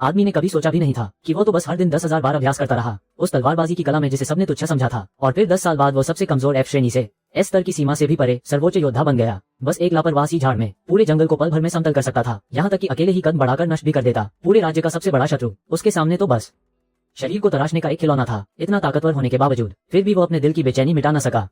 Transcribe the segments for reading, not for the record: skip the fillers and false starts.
आदमी ने कभी सोचा भी नहीं था कि वो तो बस हर दिन 10,000 बार अभ्यास करता रहा उस तलवारबाजी की कला में जिसे सबने तुच्छ समझा था, और फिर 10 साल बाद वो सबसे कमजोर एफ श्रेणी से एस स्तर की सीमा से भी परे सर्वोच्च योद्धा बन गया। बस एक लापरवाह सी झाड़ में पूरे जंगल को पल भर में समतल कर सकता था, यहाँ तक कि अकेले ही कद बढ़ाकर नष्ट भी कर देता। पूरे राज्य का सबसे बड़ा शत्रु उसके सामने तो बस शरीर को तराशने का एक खिलौना था। इतना ताकतवर होने के बावजूद फिर भी वो अपने दिल की बेचैनी मिटा न सका,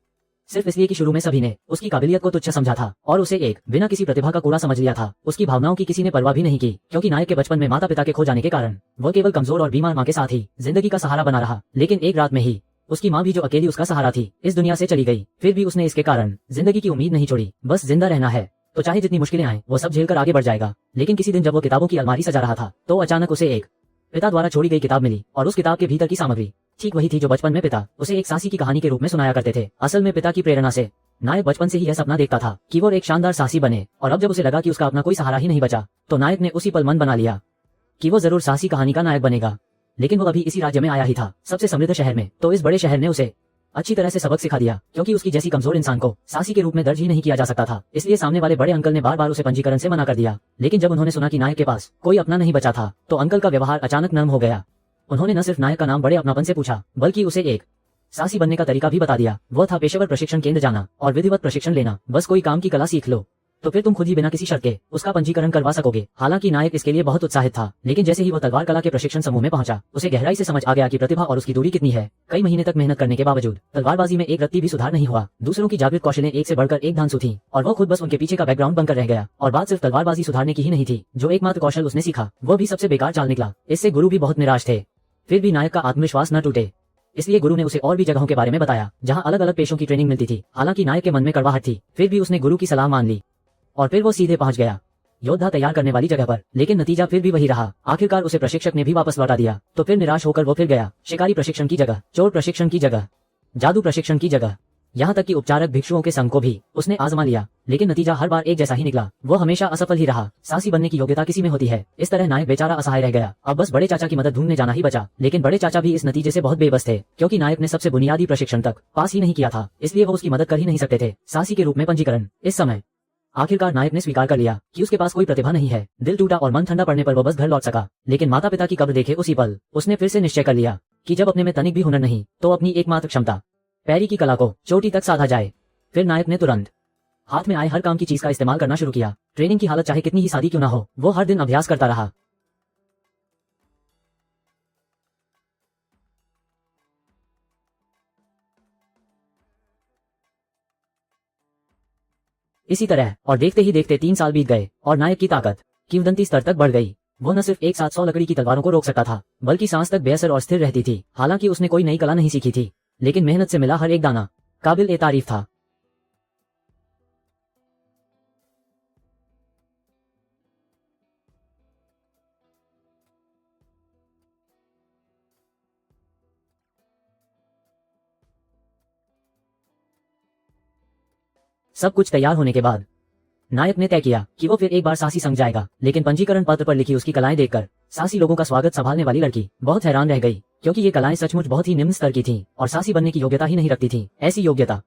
सिर्फ इसलिए कि शुरू में सभी ने उसकी काबिलियत को तुच्छ समझा था और उसे एक बिना किसी प्रतिभा का कूड़ा समझ लिया था। उसकी भावनाओं की किसी ने परवाह भी नहीं की, क्योंकि नायक के बचपन में माता पिता के खो जाने के कारण वो केवल कमजोर और बीमार माँ के साथ ही जिंदगी का सहारा बना रहा। लेकिन एक रात में ही उसकी माँ भी, जो अकेली उसका सहारा थी, इस दुनिया से चली गई। फिर भी उसने इसके कारण जिंदगी की उम्मीद नहीं छोड़ी। बस जिंदा रहना है तो चाहे जितनी मुश्किलें आए वो सब झेलकर आगे बढ़ जाएगा। लेकिन किसी दिन जब वो किताबों की अलमारी सजा रहा था तो अचानक उसे एक पिता द्वारा छोड़ी गई किताब मिली, और उस किताब के भीतर की सामग्री ठीक वही थी जो बचपन में पिता उसे एक साहसी की कहानी के रूप में सुनाया करते थे। असल में पिता की प्रेरणा से नायक बचपन से ही यह सपना देखता था कि वो एक शानदार साहसी बने, और अब जब उसे लगा कि उसका अपना कोई सहारा ही नहीं बचा तो नायक ने उसी पल मन बना लिया कि वो जरूर साहसी कहानी का नायक बनेगा। लेकिन वो अभी इसी राज्य में आया ही था, सबसे समृद्ध शहर में, तो इस बड़े शहर ने उसे अच्छी तरह से सबक सिखा दिया, क्योंकि उसकी जैसी कमजोर इंसान को साहसी के रूप में दर्ज ही नहीं किया जा सकता था। इसलिए सामने वाले बड़े अंकल ने बार बार उसे पंजीकरण से मना कर दिया। लेकिन जब उन्होंने सुना कि नायक के पास कोई अपना नहीं बचा था तो अंकल का व्यवहार अचानक नर्म हो गया। उन्होंने न सिर्फ नायक का नाम बड़े अपनापन से पूछा, बल्कि उसे एक साहसी बनने का तरीका भी बता दिया। वो था पेशेवर प्रशिक्षण केंद्र जाना और विधिवत प्रशिक्षण लेना। बस कोई काम की कला सीख लो तो फिर तुम खुद ही बिना किसी शर्त के उसका पंजीकरण करवा सकोगे। हालांकि नायक इसके लिए बहुत उत्साहित था, लेकिन जैसे ही वो तलवार कला के प्रशिक्षण समूह में पहुंचा उसे गहराई से समझ आ गया कि प्रतिभा और उसकी दूरी कितनी है। कई महीने तक मेहनत करने के बावजूद तलवारबाजी में एक रत्ती भी सुधार नहीं हुआ। दूसरों की जागृत कौशलें एक से बढ़कर एक धांसू थी और वो खुद बस उनके पीछे का बैकग्राउंड बनकर रह गया। और बात सिर्फ तलवारबाजी सुधारने की ही नहीं थी, जो एकमात्र कौशल उसने सीखा वो भी सबसे बेकार चाल निकला। इससे गुरु भी बहुत निराश थे। फिर भी नायक का आत्मविश्वास न टूटे, इसलिए गुरु ने उसे और भी जगहों के बारे में बताया जहां अलग अलग पेशों की ट्रेनिंग मिलती थी। हालांकि नायक के मन में कड़वाहट थी, फिर भी उसने गुरु की सलाह मान ली और फिर वो सीधे पहुंच गया योद्धा तैयार करने वाली जगह पर। लेकिन नतीजा फिर भी वही रहा। आखिरकार उसे प्रशिक्षक ने भी वापस लौटा दिया। तो फिर निराश होकर वो फिर गया शिकारी प्रशिक्षण की जगह, चोर प्रशिक्षण की जगह, जादू प्रशिक्षण की जगह, यहाँ तक कि उपचारक भिक्षुओं के संग को भी उसने आजमा लिया। लेकिन नतीजा हर बार एक जैसा ही निकला, वो हमेशा असफल ही रहा। साहसी बनने की योग्यता किसी में होती है। इस तरह नायक बेचारा असहाय रह गया। अब बस बड़े चाचा की मदद ढूंढने जाना ही बचा। लेकिन बड़े चाचा भी इस नतीजे से बहुत बेबस थे, क्योंकि नायक ने सबसे बुनियादी प्रशिक्षण तक पास ही नहीं किया था, इसलिए वो उसकी मदद कर ही नहीं सकते थे। साहसी के रूप में पंजीकरण। इस समय आखिरकार नायक ने स्वीकार कर लिया कि उसके पास कोई प्रतिभा नहीं है। दिल टूटा और मन ठंडा पड़ने पर वो बस घर लौट सका। लेकिन माता पिता की कब्र देखे उसी पल उसने फिर से निश्चय कर लिया कि जब अपने में तनिक भी हुनर नहीं तो अपनी एकमात्र क्षमता पैरी की कला को चोटी तक साधा जाए। फिर नायक ने तुरंत हाथ में आए हर काम की चीज का इस्तेमाल करना शुरू किया। ट्रेनिंग की हालत चाहे कितनी ही सादी क्यों ना हो, वो हर दिन अभ्यास करता रहा। इसी तरह और देखते ही देखते 3 साल बीत गए और नायक की ताकत किंवदंती स्तर तक बढ़ गई। वो न सिर्फ एक साथ 100 लकड़ी की तलवारों को रोक सकता था, बल्कि सांस तक बेअसर और स्थिर रहती थी। हालांकि उसने कोई नई कला नहीं सीखी थी, लेकिन मेहनत से मिला हर एक दाना काबिल ए तारीफ था। सब कुछ तैयार होने के बाद नायक ने तय किया कि वो फिर एक बार साहसी संग जाएगा। लेकिन पंजीकरण पत्र पर लिखी उसकी कलाएं देखकर साहसी लोगों का स्वागत संभालने वाली लड़की बहुत हैरान रह गई, क्योंकि ये कलाएं सचमुच बहुत ही निम्न स्तर की थीं और साहसी बनने की योग्यता ही नहीं रखती थीं। ऐसी योग्यता।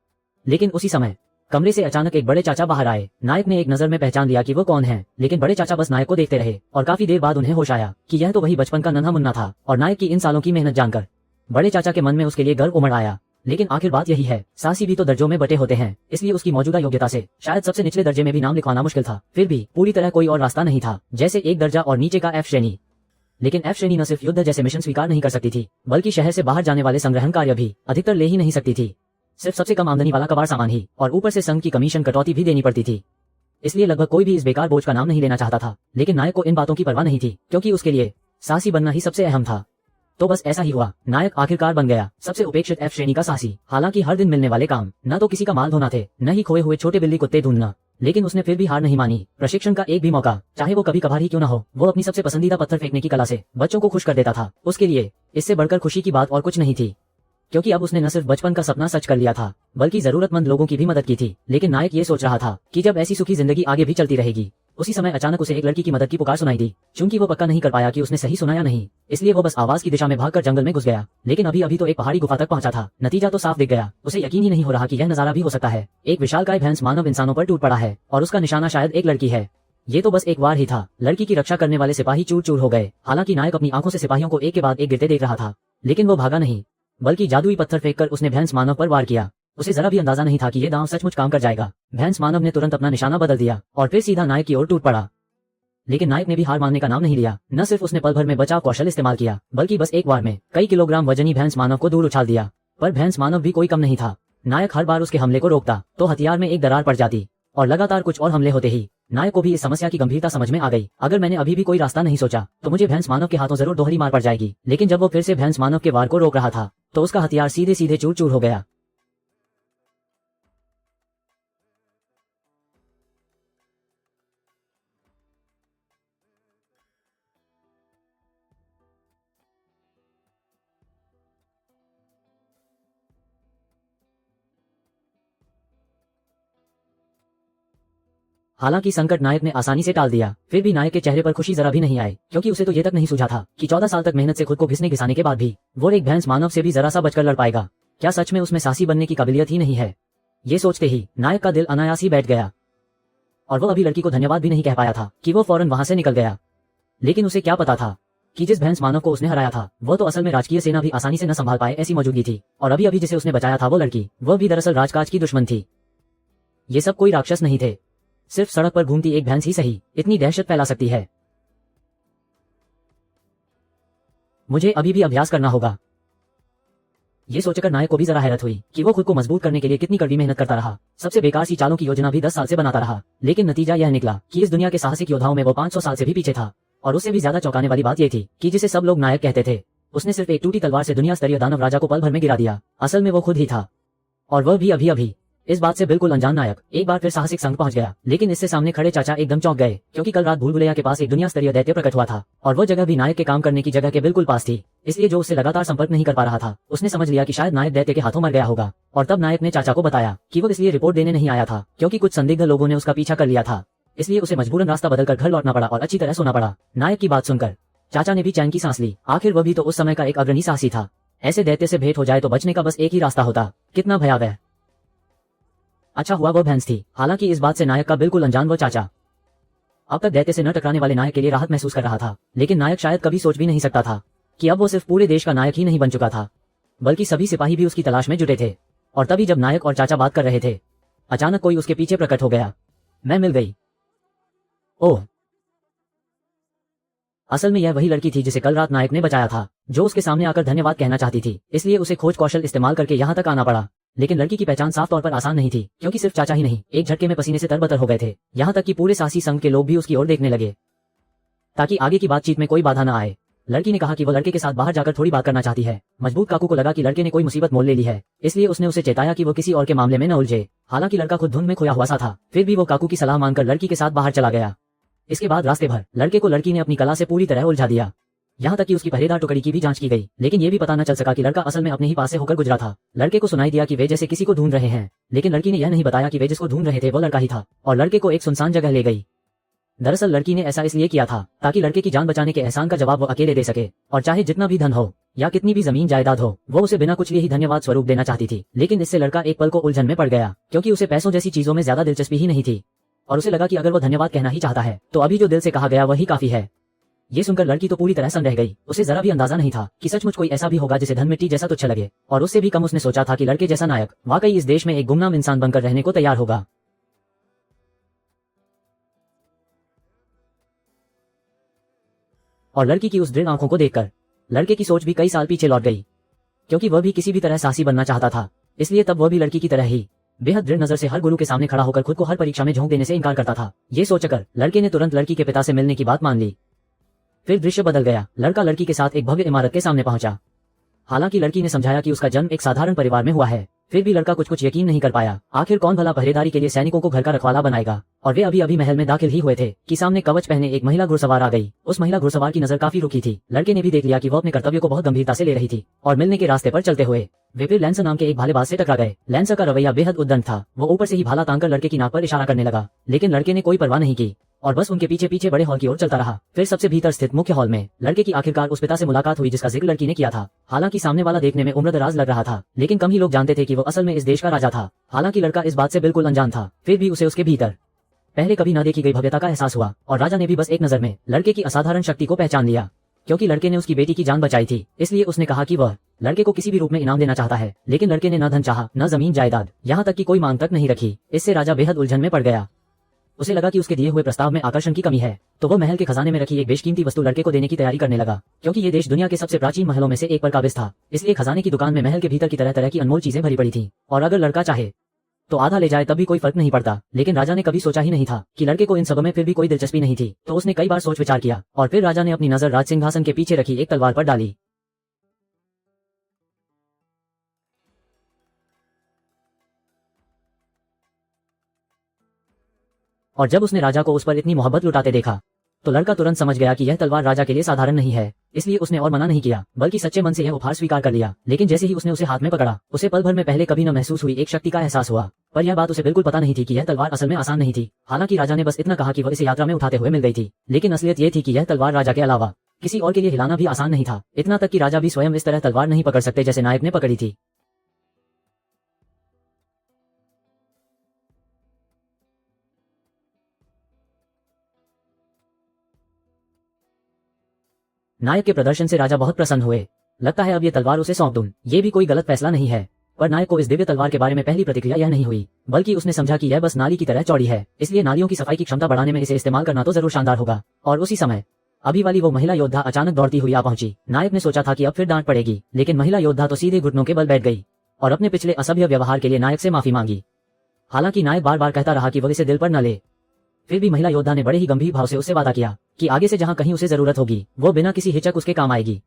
लेकिन उसी समय कमरे से अचानक एक बड़े चाचा बाहर आए। नायक ने एक नजर में पहचान लिया कि वो कौन है, लेकिन बड़े चाचा बस नायक को देखते रहे और काफी देर बाद उन्हें होश आया कि यह तो वही बचपन का नन्हा मुन्ना था। और नायक की इन सालों की मेहनत जानकर बड़े चाचा के मन में उसके लिए गर्व उमड़ आया। लेकिन आखिर बात यही है, साहसी भी तो दर्जों में बटे होते हैं, इसलिए उसकी मौजूदा योग्यता से शायद सबसे निचले दर्जे में भी नाम लिखवाना मुश्किल था। फिर भी पूरी तरह कोई और रास्ता नहीं था, जैसे एक दर्जा और नीचे का एफ श्रेणी। लेकिन एफ श्रेणी न सिर्फ युद्ध जैसे मिशन स्वीकार नहीं कर सकती थी, बल्कि शहर से बाहर जाने वाले संग्रहण कार्य भी अधिकतर ले ही नहीं सकती थी। सिर्फ सबसे कम आमदनी वाला कबाड़ सामान ही, और ऊपर से संघ की कमीशन कटौती भी देनी पड़ती थी। इसलिए लगभग कोई भी इस बेकार बोझ का नाम नहीं लेना चाहता था। लेकिन नायक को इन बातों की परवाह नहीं थी, क्योंकि उसके लिए साहसी बनना ही सबसे अहम था। तो बस ऐसा ही हुआ, नायक आखिरकार बन गया सबसे उपेक्षित एफ श्रेणी का साहसी। हालांकि हर दिन मिलने वाले काम न तो किसी का माल धोना थे, न ही खोए हुए छोटे बिल्ली कुत्ते ढूंढना, लेकिन उसने फिर भी हार नहीं मानी। प्रशिक्षण का एक भी मौका, चाहे वो कभी कभार ही क्यों न हो, वो अपनी सबसे पसंदीदा पत्थर फेंकने की कला से बच्चों को खुश कर देता था। उसके लिए इससे बढ़कर खुशी की बात और कुछ नहीं थी, क्योंकि अब उसने न सिर्फ बचपन का सपना सच कर लिया था, बल्कि जरूरतमंद लोगों की भी मदद की थी। लेकिन नायक ये सोच रहा था कि जब ऐसी सुखी जिंदगी आगे भी चलती रहेगी। उसी समय अचानक उसे एक लड़की की मदद की पुकार सुनाई दी। चूंकि वो पक्का नहीं कर पाया कि उसने सही सुना या नहीं, इसलिए वो बस आवाज की दिशा में भागकर जंगल में घुस गया। लेकिन अभी तो एक पहाड़ी गुफा तक पहुंचा था। नतीजा तो साफ दिख गया। उसे यकीन ही नहीं हो रहा कि यह नजारा भी हो सकता है। एक विशालकाय भैंस मानव इंसानों पर टूट पड़ा है और उसका निशाना शायद एक लड़की है। ये तो बस एक वार ही था। लड़की की रक्षा करने वाले सिपाही चूर चूर हो गए। हालांकि नायक अपनी आंखों से सिपाहियों को एक के बाद एक गिरते देख रहा था, लेकिन वो भागा नहीं, बल्कि जादुई पत्थर फेंककर उसने भैंस मानव पर वार किया। उसे जरा भी अंदाजा नहीं था कि ये दांव सचमुच काम कर जाएगा। भैंस मानव ने तुरंत अपना निशाना बदल दिया और फिर सीधा नायक की ओर टूट पड़ा। लेकिन नायक ने भी हार मानने का नाम नहीं लिया। न सिर्फ उसने पल भर में बचाव कौशल इस्तेमाल किया, बल्कि बस एक बार में कई किलोग्राम वजनी भैंस मानव को दूर उछाल दिया। पर भैंस मानव भी कोई कम नहीं था। नायक हर बार उसके हमले को रोकता तो हथियार में एक दरार पड़ जाती और लगातार कुछ और हमले होते ही नायक को भी इस समस्या की गंभीरता समझ में आ गई। अगर मैंने अभी भी कोई रास्ता नहीं सोचा तो मुझे भैंस मानव के हाथों जरूर दोहरी मार पड़ जाएगी। लेकिन जब वो फिर से भैंस मानव के वार को रोक रहा था तो उसका हथियार सीधे सीधे चूर चूर हो गया। हालांकि संकट नायक ने आसानी से टाल दिया, फिर भी नायक के चेहरे पर खुशी जरा भी नहीं आई, क्योंकि उसे तो ये तक नहीं सूझा था कि 14 साल तक मेहनत से खुद को घिसने घिसाने के बाद भी वो एक भैंस मानव से भी जरा सा बचकर लड़ पाएगा। क्या सच में उसमें साहसी बनने की काबिलियत ही नहीं है? ये सोचते ही नायक का दिल अनायास ही बैठ गया और वो अभी लड़की को धन्यवाद भी नहीं कह पाया था कि वो फौरन वहां से निकल गया। लेकिन उसे क्या पता था कि जिस भैंस मानव को उसने हराया था वो तो असल में राजकीय सेना भी आसानी से न संभाल पाए ऐसी मौजूदगी थी, और अभी अभी जिसे उसने बचाया था वो लड़की, वो भी दरअसल राजकाज की दुश्मन थी। ये सब कोई राक्षस नहीं थे, सिर्फ सड़क पर घूमती एक भैंस ही सही इतनी दहशत फैला सकती है। मुझे अभी भी अभ्यास करना होगा। ये सोचकर नायक को भी जरा हैरत हुई कि वो खुद को मजबूत करने के लिए कितनी कड़ी मेहनत करता रहा। सबसे बेकार सी चालों की योजना भी 10 साल से बनाता रहा, लेकिन नतीजा यह निकला कि इस दुनिया के साहसिक योद्धाओं में वो 500 साल से भी पीछे था। और उससे भी ज्यादा चौंकाने वाली बात यह थी कि जिसे सब लोग नायक कहते थे, उसने सिर्फ एक टूटी तलवार से दुनिया स्तरीय दानव राजा को पल भर में गिरा दिया। असल में वो खुद ही था, और वह भी अभी अभी। इस बात से बिल्कुल अनजान नायक एक बार फिर साहसिक संग पहुंच गया, लेकिन इससे सामने खड़े चाचा एकदम चौंक गए, क्योंकि कल रात भूल भुलैया के पास एक दुनिया स्तरीय दैत्य प्रकट हुआ था और वो जगह भी नायक के काम करने की जगह के बिल्कुल पास थी। इसलिए जो उससे लगातार संपर्क नहीं कर पा रहा था, उसने समझ लिया कि शायद नायक दैत्य के हाथों मर गया होगा। और तब नायक ने चाचा को बताया कि वो इसलिए रिपोर्ट देने नहीं आया था क्योंकि कुछ संदिग्ध लोगों ने उसका पीछा कर लिया था, इसलिए उसे मजबूरन रास्ता बदलकर घर लौटना पड़ा और अच्छी तरह सोना पड़ा। नायक की बात सुनकर चाचा ने भी चैन की सांस ली। आखिर वह भी तो उस समय का एक अग्रणी साहसी था। ऐसे दैत्य से भेंट हो जाए तो बचने का बस एक ही रास्ता होता। कितना भयावह। अच्छा हुआ वो भैंस थी। हालांकि इस बात से नायक का बिल्कुल अनजान वो चाचा अब तक दैत्य से न टकराने वाले नायक के लिए राहत महसूस कर रहा था। लेकिन नायक शायद कभी सोच भी नहीं सकता था कि अब वो सिर्फ पूरे देश का नायक ही नहीं बन चुका था, बल्कि सभी सिपाही भी उसकी तलाश में जुटे थे। और तभी जब नायक और चाचा बात कर रहे थे, अचानक कोई उसके पीछे प्रकट हो गया। मैं मिल गई। ओह, असल में यह वही लड़की थी जिसे कल रात नायक ने बचाया था, जो उसके सामने आकर धन्यवाद कहना चाहती थी। इसलिए उसे खोज कौशल इस्तेमाल करके यहाँ तक आना पड़ा। लेकिन लड़की की पहचान साफ तौर पर आसान नहीं थी, क्योंकि सिर्फ चाचा ही नहीं, एक झटके में पसीने से तरबतर हो गए थे। यहाँ तक कि पूरे साहसी संघ के लोग भी उसकी ओर देखने लगे ताकि आगे की बातचीत में कोई बाधा न आए। लड़की ने कहा कि वो लड़के के साथ बाहर जाकर थोड़ी बात करना चाहती है। मजबूत काकू को लगा कि लड़के ने कोई मुसीबत मोल ले ली है, इसलिए उसने उसे चेताया कि वो किसी और के मामले में न उलझे। हालांकि लड़का खुद धुंध में खोया हुआ सा था, फिर भी वो काकू की सलाह मानकर लड़की के साथ बाहर चला गया। इसके बाद रास्ते भर लड़के को लड़की ने अपनी कला से पूरी तरह उलझा दिया। यहाँ तक कि उसकी पहरेदार टुकड़ी की भी जांच की गई, लेकिन ये भी पता न चल सका कि लड़का असल में अपने ही पास से होकर गुजरा था। लड़के को सुनाई दिया कि वे जैसे किसी को ढूंढ रहे हैं, लेकिन लड़की ने यह नहीं बताया कि वे जिसको ढूंढ रहे थे वो लड़का ही था, और लड़के को एक सुनसान जगह ले गई। दरअसल लड़की ने ऐसा इसलिए किया था ताकि लड़के की जान बचाने के एहसान का जवाब वो अकेले दे सके, और चाहे जितना भी धन हो या कितनी भी जमीन जायदाद हो, वो उसे बिना कुछ लिए ही धन्यवाद स्वरूप देना चाहती थी। लेकिन इससे लड़का एक पल को उलझन में पड़ गया, क्योंकि उसे पैसों जैसी चीजों में ज्यादा दिलचस्पी ही नहीं थी, और उसे लगा कि अगर वो धन्यवाद कहना ही चाहता है तो अभी जो दिल से कहा गया वही काफी है। ये सुनकर लड़की तो पूरी तरह सन्न रह गई। उसे जरा भी अंदाजा नहीं था कि सचमुच कोई ऐसा भी होगा जिसे धन मिट्टी जैसा तुच्छ लगे, और उससे भी कम उसने सोचा था कि लड़के जैसा नायक वाकई इस देश में एक गुमनाम इंसान बनकर रहने को तैयार होगा। और लड़की की उस दृढ़ आंखों को देखकर लड़के की सोच भी कई साल पीछे लौट गई, क्योंकि वह भी किसी भी तरह साहसी बनना चाहता था। इसलिए तब वह भी लड़की की तरह ही बेहद दृढ़ नजर से हर गुरु के सामने खड़ा होकर खुद को हर परीक्षा में झोंक देने से इनकार करता था। ये सोचकर लड़के ने तुरंत लड़की के पिता से मिलने की बात मान ली। फिर दृश्य बदल गया। लड़का लड़की के साथ एक भव्य इमारत के सामने पहुंचा। हालांकि लड़की ने समझाया कि उसका जन्म एक साधारण परिवार में हुआ है, फिर भी लड़का कुछ यकीन नहीं कर पाया। आखिर कौन भला पहरेदारी के लिए सैनिकों को घर का रखवाला बनाएगा। और वे अभी अभी महल में दाखिल ही हुए थे कि सामने कवच पहने एक महिला घुड़सवार आ गई। उस महिला घुड़सवार की नजर काफी रुकी थी। लड़के ने भी देख लिया कि वो अपने कर्तव्य को बहुत गंभीरता से ले रही थी, और मिलने के रास्ते पर चलते हुए वे फिर लैंसर नाम के एक भालेबाज से टकरा गए। लैंसर का रवैया बेहद उद्दंड था। वो ऊपर से ही भाला तानकर लड़के की नाक पर इशारा करने लगा, लेकिन लड़के ने कोई परवाह नहीं की और बस उनके पीछे पीछे बड़े हॉल की ओर चलता रहा। फिर सबसे भीतर स्थित मुख्य हॉल में लड़के की आखिरकार उस पिता से मुलाकात हुई जिसका जिक्र लड़की ने किया था। हालांकि सामने वाला देखने में उम्रदराज लग रहा था, लेकिन कम ही लोग जानते थे कि वो असल में इस देश का राजा था। हालांकि लड़का इस बात से बिल्कुल अनजान था, फिर भी उसे उसके भीतर पहले कभी न देखी गई भव्यता का एहसास हुआ और राजा ने भी बस एक नजर में लड़के की असाधारण शक्ति को पहचान लिया। क्योंकि लड़के ने उसकी बेटी की जान बचाई थी, इसलिए उसने कहा कि वह लड़के को किसी भी रूप में इनाम देना चाहता है। लेकिन लड़के ने न धन चाहा, न जमीन जायदाद, यहाँ तक कि कोई मांग तक नहीं रखी। इससे राजा बेहद उलझन में पड़ गया। उसे लगा कि उसके दिए हुए प्रस्ताव में आकर्षण की कमी है, तो वह महल के खजाने में रखी एक बेशकीमती वस्तु लड़के को देने की तैयारी करने लगा। क्योंकि ये देश दुनिया के सबसे प्राचीन महलों में से एक पर काबिज था, इसलिए खजाने की दुकान में महल के भीतर की तरह तरह की अनमोल चीजें भरी पड़ी थी। और अगर लड़का चाहे तो आधा ले जाए तब भी कोई फर्क नहीं पड़ता। लेकिन राजा ने कभी सोचा ही नहीं था कि लड़के को इन सब में फिर भी कोई दिलचस्पी नहीं थी। तो उसने कई बार सोच विचार किया और फिर राजा ने अपनी नजर राज सिंहासन के पीछे रखी एक तलवार पर डाली। और जब उसने राजा को उस पर इतनी मोहब्बत लुटाते देखा तो लड़का तुरंत समझ गया कि यह तलवार राजा के लिए साधारण नहीं है। इसलिए उसने और मना नहीं किया, बल्कि सच्चे मन से यह उपहार स्वीकार कर लिया। लेकिन जैसे ही उसने उसे हाथ में पकड़ा, उसे पल भर में पहले कभी न महसूस हुई एक शक्ति का एहसास हुआ। पर यह बात उसे बिल्कुल पता नहीं थी कि यह तलवार असल में आसान नहीं थी। हालांकि राजा ने बस इतना कहा कि वह इसे यात्रा में उठाते हुए मिल गई थी, लेकिन असलियत यह थी कि यह तलवार राजा के अलावा किसी और के लिए हिलाना भी आसान नहीं था। इतना तक कि राजा भी स्वयं इस तरह तलवार नहीं पकड़ सकते जैसे नायक ने पकड़ी थी। नायक के प्रदर्शन से राजा बहुत प्रसन्न हुए। लगता है अब ये तलवार उसे सौंप दूं। ये भी कोई गलत फैसला नहीं है। पर नायक को इस दिव्य तलवार के बारे में पहली प्रतिक्रिया यह नहीं हुई, बल्कि उसने समझा कि यह बस नाली की तरह चौड़ी है, इसलिए नालियों की सफाई की क्षमता बढ़ाने में इसे इस्तेमाल करना तो जरूर शानदार होगा। और उसी समय अभी वाली वो महिला योद्धा अचानक दौड़ती हुई आ पहुंची। नायक ने सोचा था कि अब फिर डांट पड़ेगी, लेकिन महिला योद्धा तो सीधे घुटनों के बल बैठ गई और अपने पिछले असभ्य व्यवहार के लिए नायक से माफी मांगी। हालांकि नायक बार बार कहता रहा कि वह इसे दिल पर न ले। फिर भी महिला योद्धा ने बड़े ही गंभीर भाव से उससे वादा किया कि आगे से जहां कहीं उसे जरूरत होगी वो बिना किसी हिचक उसके काम आएगी।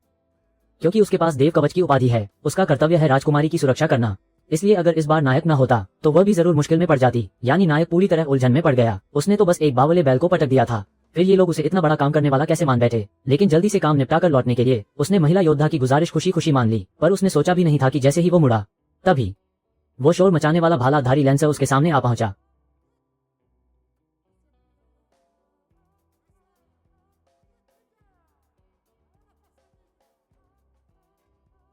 क्योंकि उसके पास देव कवच की उपाधि है, उसका कर्तव्य है राजकुमारी की सुरक्षा करना। इसलिए अगर इस बार नायक न होता तो वह भी जरूर मुश्किल में पड़ जाती। यानी नायक पूरी तरह उलझन में पड़ गया। उसने तो बस एक बावले बैल को पटक दिया था, फिर ये लोग उसे इतना बड़ा काम करने वाला कैसे मान बैठे। लेकिन जल्दी से काम निपटा कर लौटने के लिए उसने महिला योद्धा की गुजारिश खुशी खुशी मान ली। पर उसने सोचा भी नहीं था कि जैसे ही वो मुड़ा, तभी वो शोर मचाने वाला भालाधारी लैंसर उसके सामने आ पहुंचा।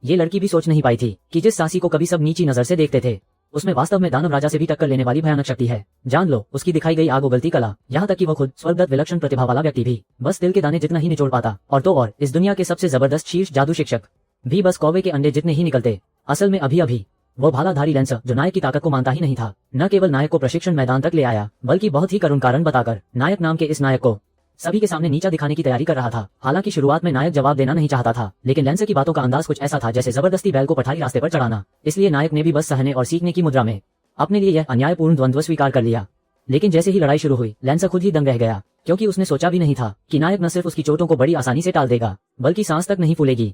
ये लड़की भी सोच नहीं पाई थी कि जिस सासी को कभी सब नीची नजर से देखते थे, उसमें वास्तव में दानव राजा से भी टक्कर लेने वाली भयानक शक्ति है। जान लो उसकी दिखाई गई आग उगलती कला, यहाँ तक कि वो खुद स्वर्गदत्त विलक्षण प्रतिभा वाला व्यक्ति भी बस तिल के दाने जितना ही निचोड़ पाता। और तो और इस दुनिया के सबसे जबरदस्त शीर्ष जादू शिक्षक भी बस कौवे के अंडे जितने ही निकलते। असल में अभी वो भालाधारी लैंसर जो नायक की ताकत को मानता ही नहीं था, न केवल नायक को प्रशिक्षण मैदान तक ले आया, बल्कि बहुत ही करुण कारण बताकर नायक नाम के इस नायक को सभी के सामने नीचा दिखाने की तैयारी कर रहा था। हालांकि शुरुआत में नायक जवाब देना नहीं चाहता था, लेकिन लैंसर की बातों का अंदाज कुछ ऐसा था जैसे जबरदस्ती बैल को पठारी रास्ते पर चढ़ाना। इसलिए नायक ने भी बस सहने और सीखने की मुद्रा में अपने लिए यह अन्यायपूर्ण द्वंद्व स्वीकार कर लिया। लेकिन जैसे ही लड़ाई शुरू हुई, लैंसर खुद ही दंग रह गया, क्योंकि उसने सोचा भी नहीं था कि नायक न सिर्फ उसकी चोटों को बड़ी आसानी से टाल देगा, बल्कि सांस तक नहीं फूलेगी।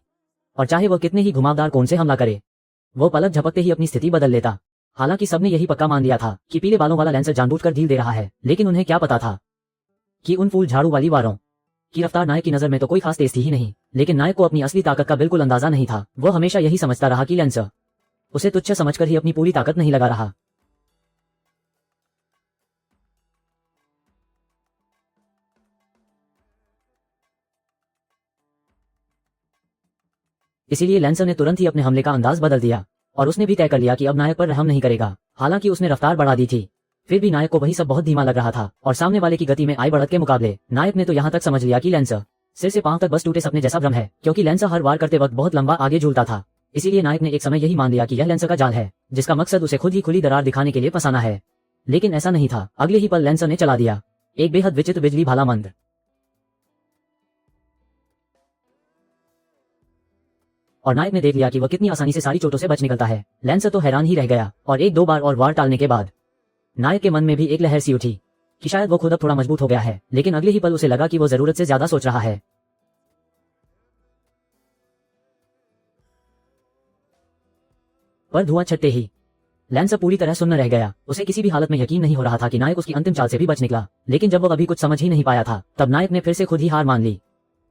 और चाहे वह कितने ही घुमावदार कोण से हमला करे, वो पलक झपकते ही अपनी स्थिति बदल लेता। हालांकि सबने यही पक्का मान लिया था कि पीले बालों वाला लैंसर जानबूझकर ढील दे रहा है, लेकिन उन्हें क्या पता था कि उन फूल झाड़ू वाली वारों की रफ्तार नायक की नजर में तो कोई खास तेज थी ही नहीं। लेकिन नायक को अपनी असली ताकत का बिल्कुल अंदाजा नहीं था। वो हमेशा यही समझता रहा कि लैंसर उसे तुच्छ समझकर ही अपनी पूरी ताकत नहीं लगा रहा। इसीलिए लैंसर ने तुरंत ही अपने हमले का अंदाज बदल दिया और उसने भी तय कर लिया कि अब नायक पर रहम नहीं करेगा। हालांकि उसने रफ्तार बढ़ा दी थी, फिर भी नायक को वही सब बहुत धीमा लग रहा था और सामने वाले की गति में आई बढ़त के मुकाबले नायक ने तो यहाँ तक समझ लिया कि लैंसर सिर से पांव तक बस टूटे सपने जैसा भ्रम है, क्योंकि लैंसर हर वार करते वक्त बहुत लंबा आगे झूलता था। इसीलिए नायक ने एक समय यही मान लिया कि यह लैंसर का जाल है, जिसका मकसद उसे खुद ही खुली दरार दिखाने के लिए फंसाना है। लेकिन ऐसा नहीं था। अगले ही पल लैंसर ने चला दिया एक बेहद विचित्र बिजली भाला मंत्र। और नायक ने देख लिया कि वह कितनी आसानी से सारी चोटों से बच निकलता है। लैंसर तो हैरान ही रह गया और एक दो बार और वार टालने के बाद नायक के मन में भी एक लहर सी उठी कि शायद वो खुद अब थोड़ा मजबूत हो गया है। लेकिन अगले ही पल उसे लगा कि वो जरूरत से ज्यादा सोच रहा है। पर धुआं छटते ही लैंसर पूरी तरह सुन्न रह गया। उसे किसी भी हालत में यकीन नहीं हो रहा था कि नायक उसकी अंतिम चाल से भी बच निकला। लेकिन जब वो अभी कुछ समझ ही नहीं पाया था, तब नायक ने फिर से खुद ही हार मान ली।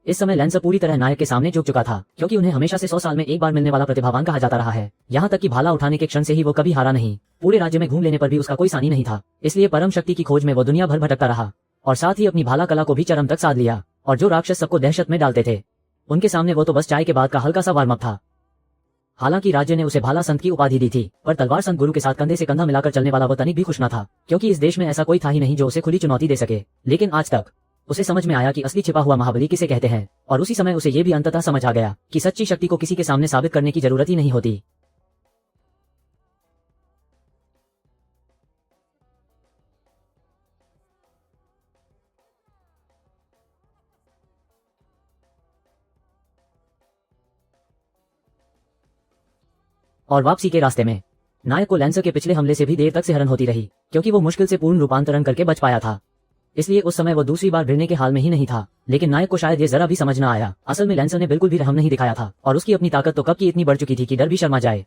इस समय लैंसर पूरी तरह नायक के सामने झुक चुका था, क्योंकि उन्हें हमेशा से 100 साल में एक बार मिलने वाला प्रतिभावान कहा जाता रहा है। यहाँ तक कि भाला उठाने के क्षण से ही वो कभी हारा नहीं। पूरे राज्य में घूम लेने पर भी उसका कोई सानी नहीं था। इसलिए परम शक्ति की खोज में वो दुनिया भर भटकता रहा और साथ ही अपनी भाला कला को भी चरम तक साध लिया। और जो राक्षस सबको दहशत में डालते थे, उनके सामने वो तो बस चाय के बाद का हल्का सा वार्म अप था। हालांकि राज्य ने उसे भाला संत की उपाधि दी थी, पर तलवार संत गुरु के साथ कंधे से कंधा मिलाकर चलने वाला वो तनिक भी खुश न था, क्योंकि इस देश में ऐसा कोई था ही नहीं जो उसे खुली चुनौती दे सके। लेकिन आज तक उसे समझ में आया कि असली छिपा हुआ महाबली किसे कहते हैं, और उसी समय उसे ये भी अंततः समझ आ गया कि सच्ची शक्ति को किसी के सामने साबित करने की जरूरत ही नहीं होती। और वापसी के रास्ते में नायक को लैंसर के पिछले हमले से भी देर तक सिहरन होती रही, क्योंकि वो मुश्किल से पूर्ण रूपांतरण करके बच पाया था। इसलिए उस समय वो दूसरी बार भिड़ने के हाल में ही नहीं था। लेकिन नायक को शायद ये जरा भी समझ न आया। असल में लैंसर ने बिल्कुल भी रहम नहीं दिखाया था, और उसकी अपनी ताकत तो कब की इतनी बढ़ चुकी थी कि डर भी शर्मा जाए।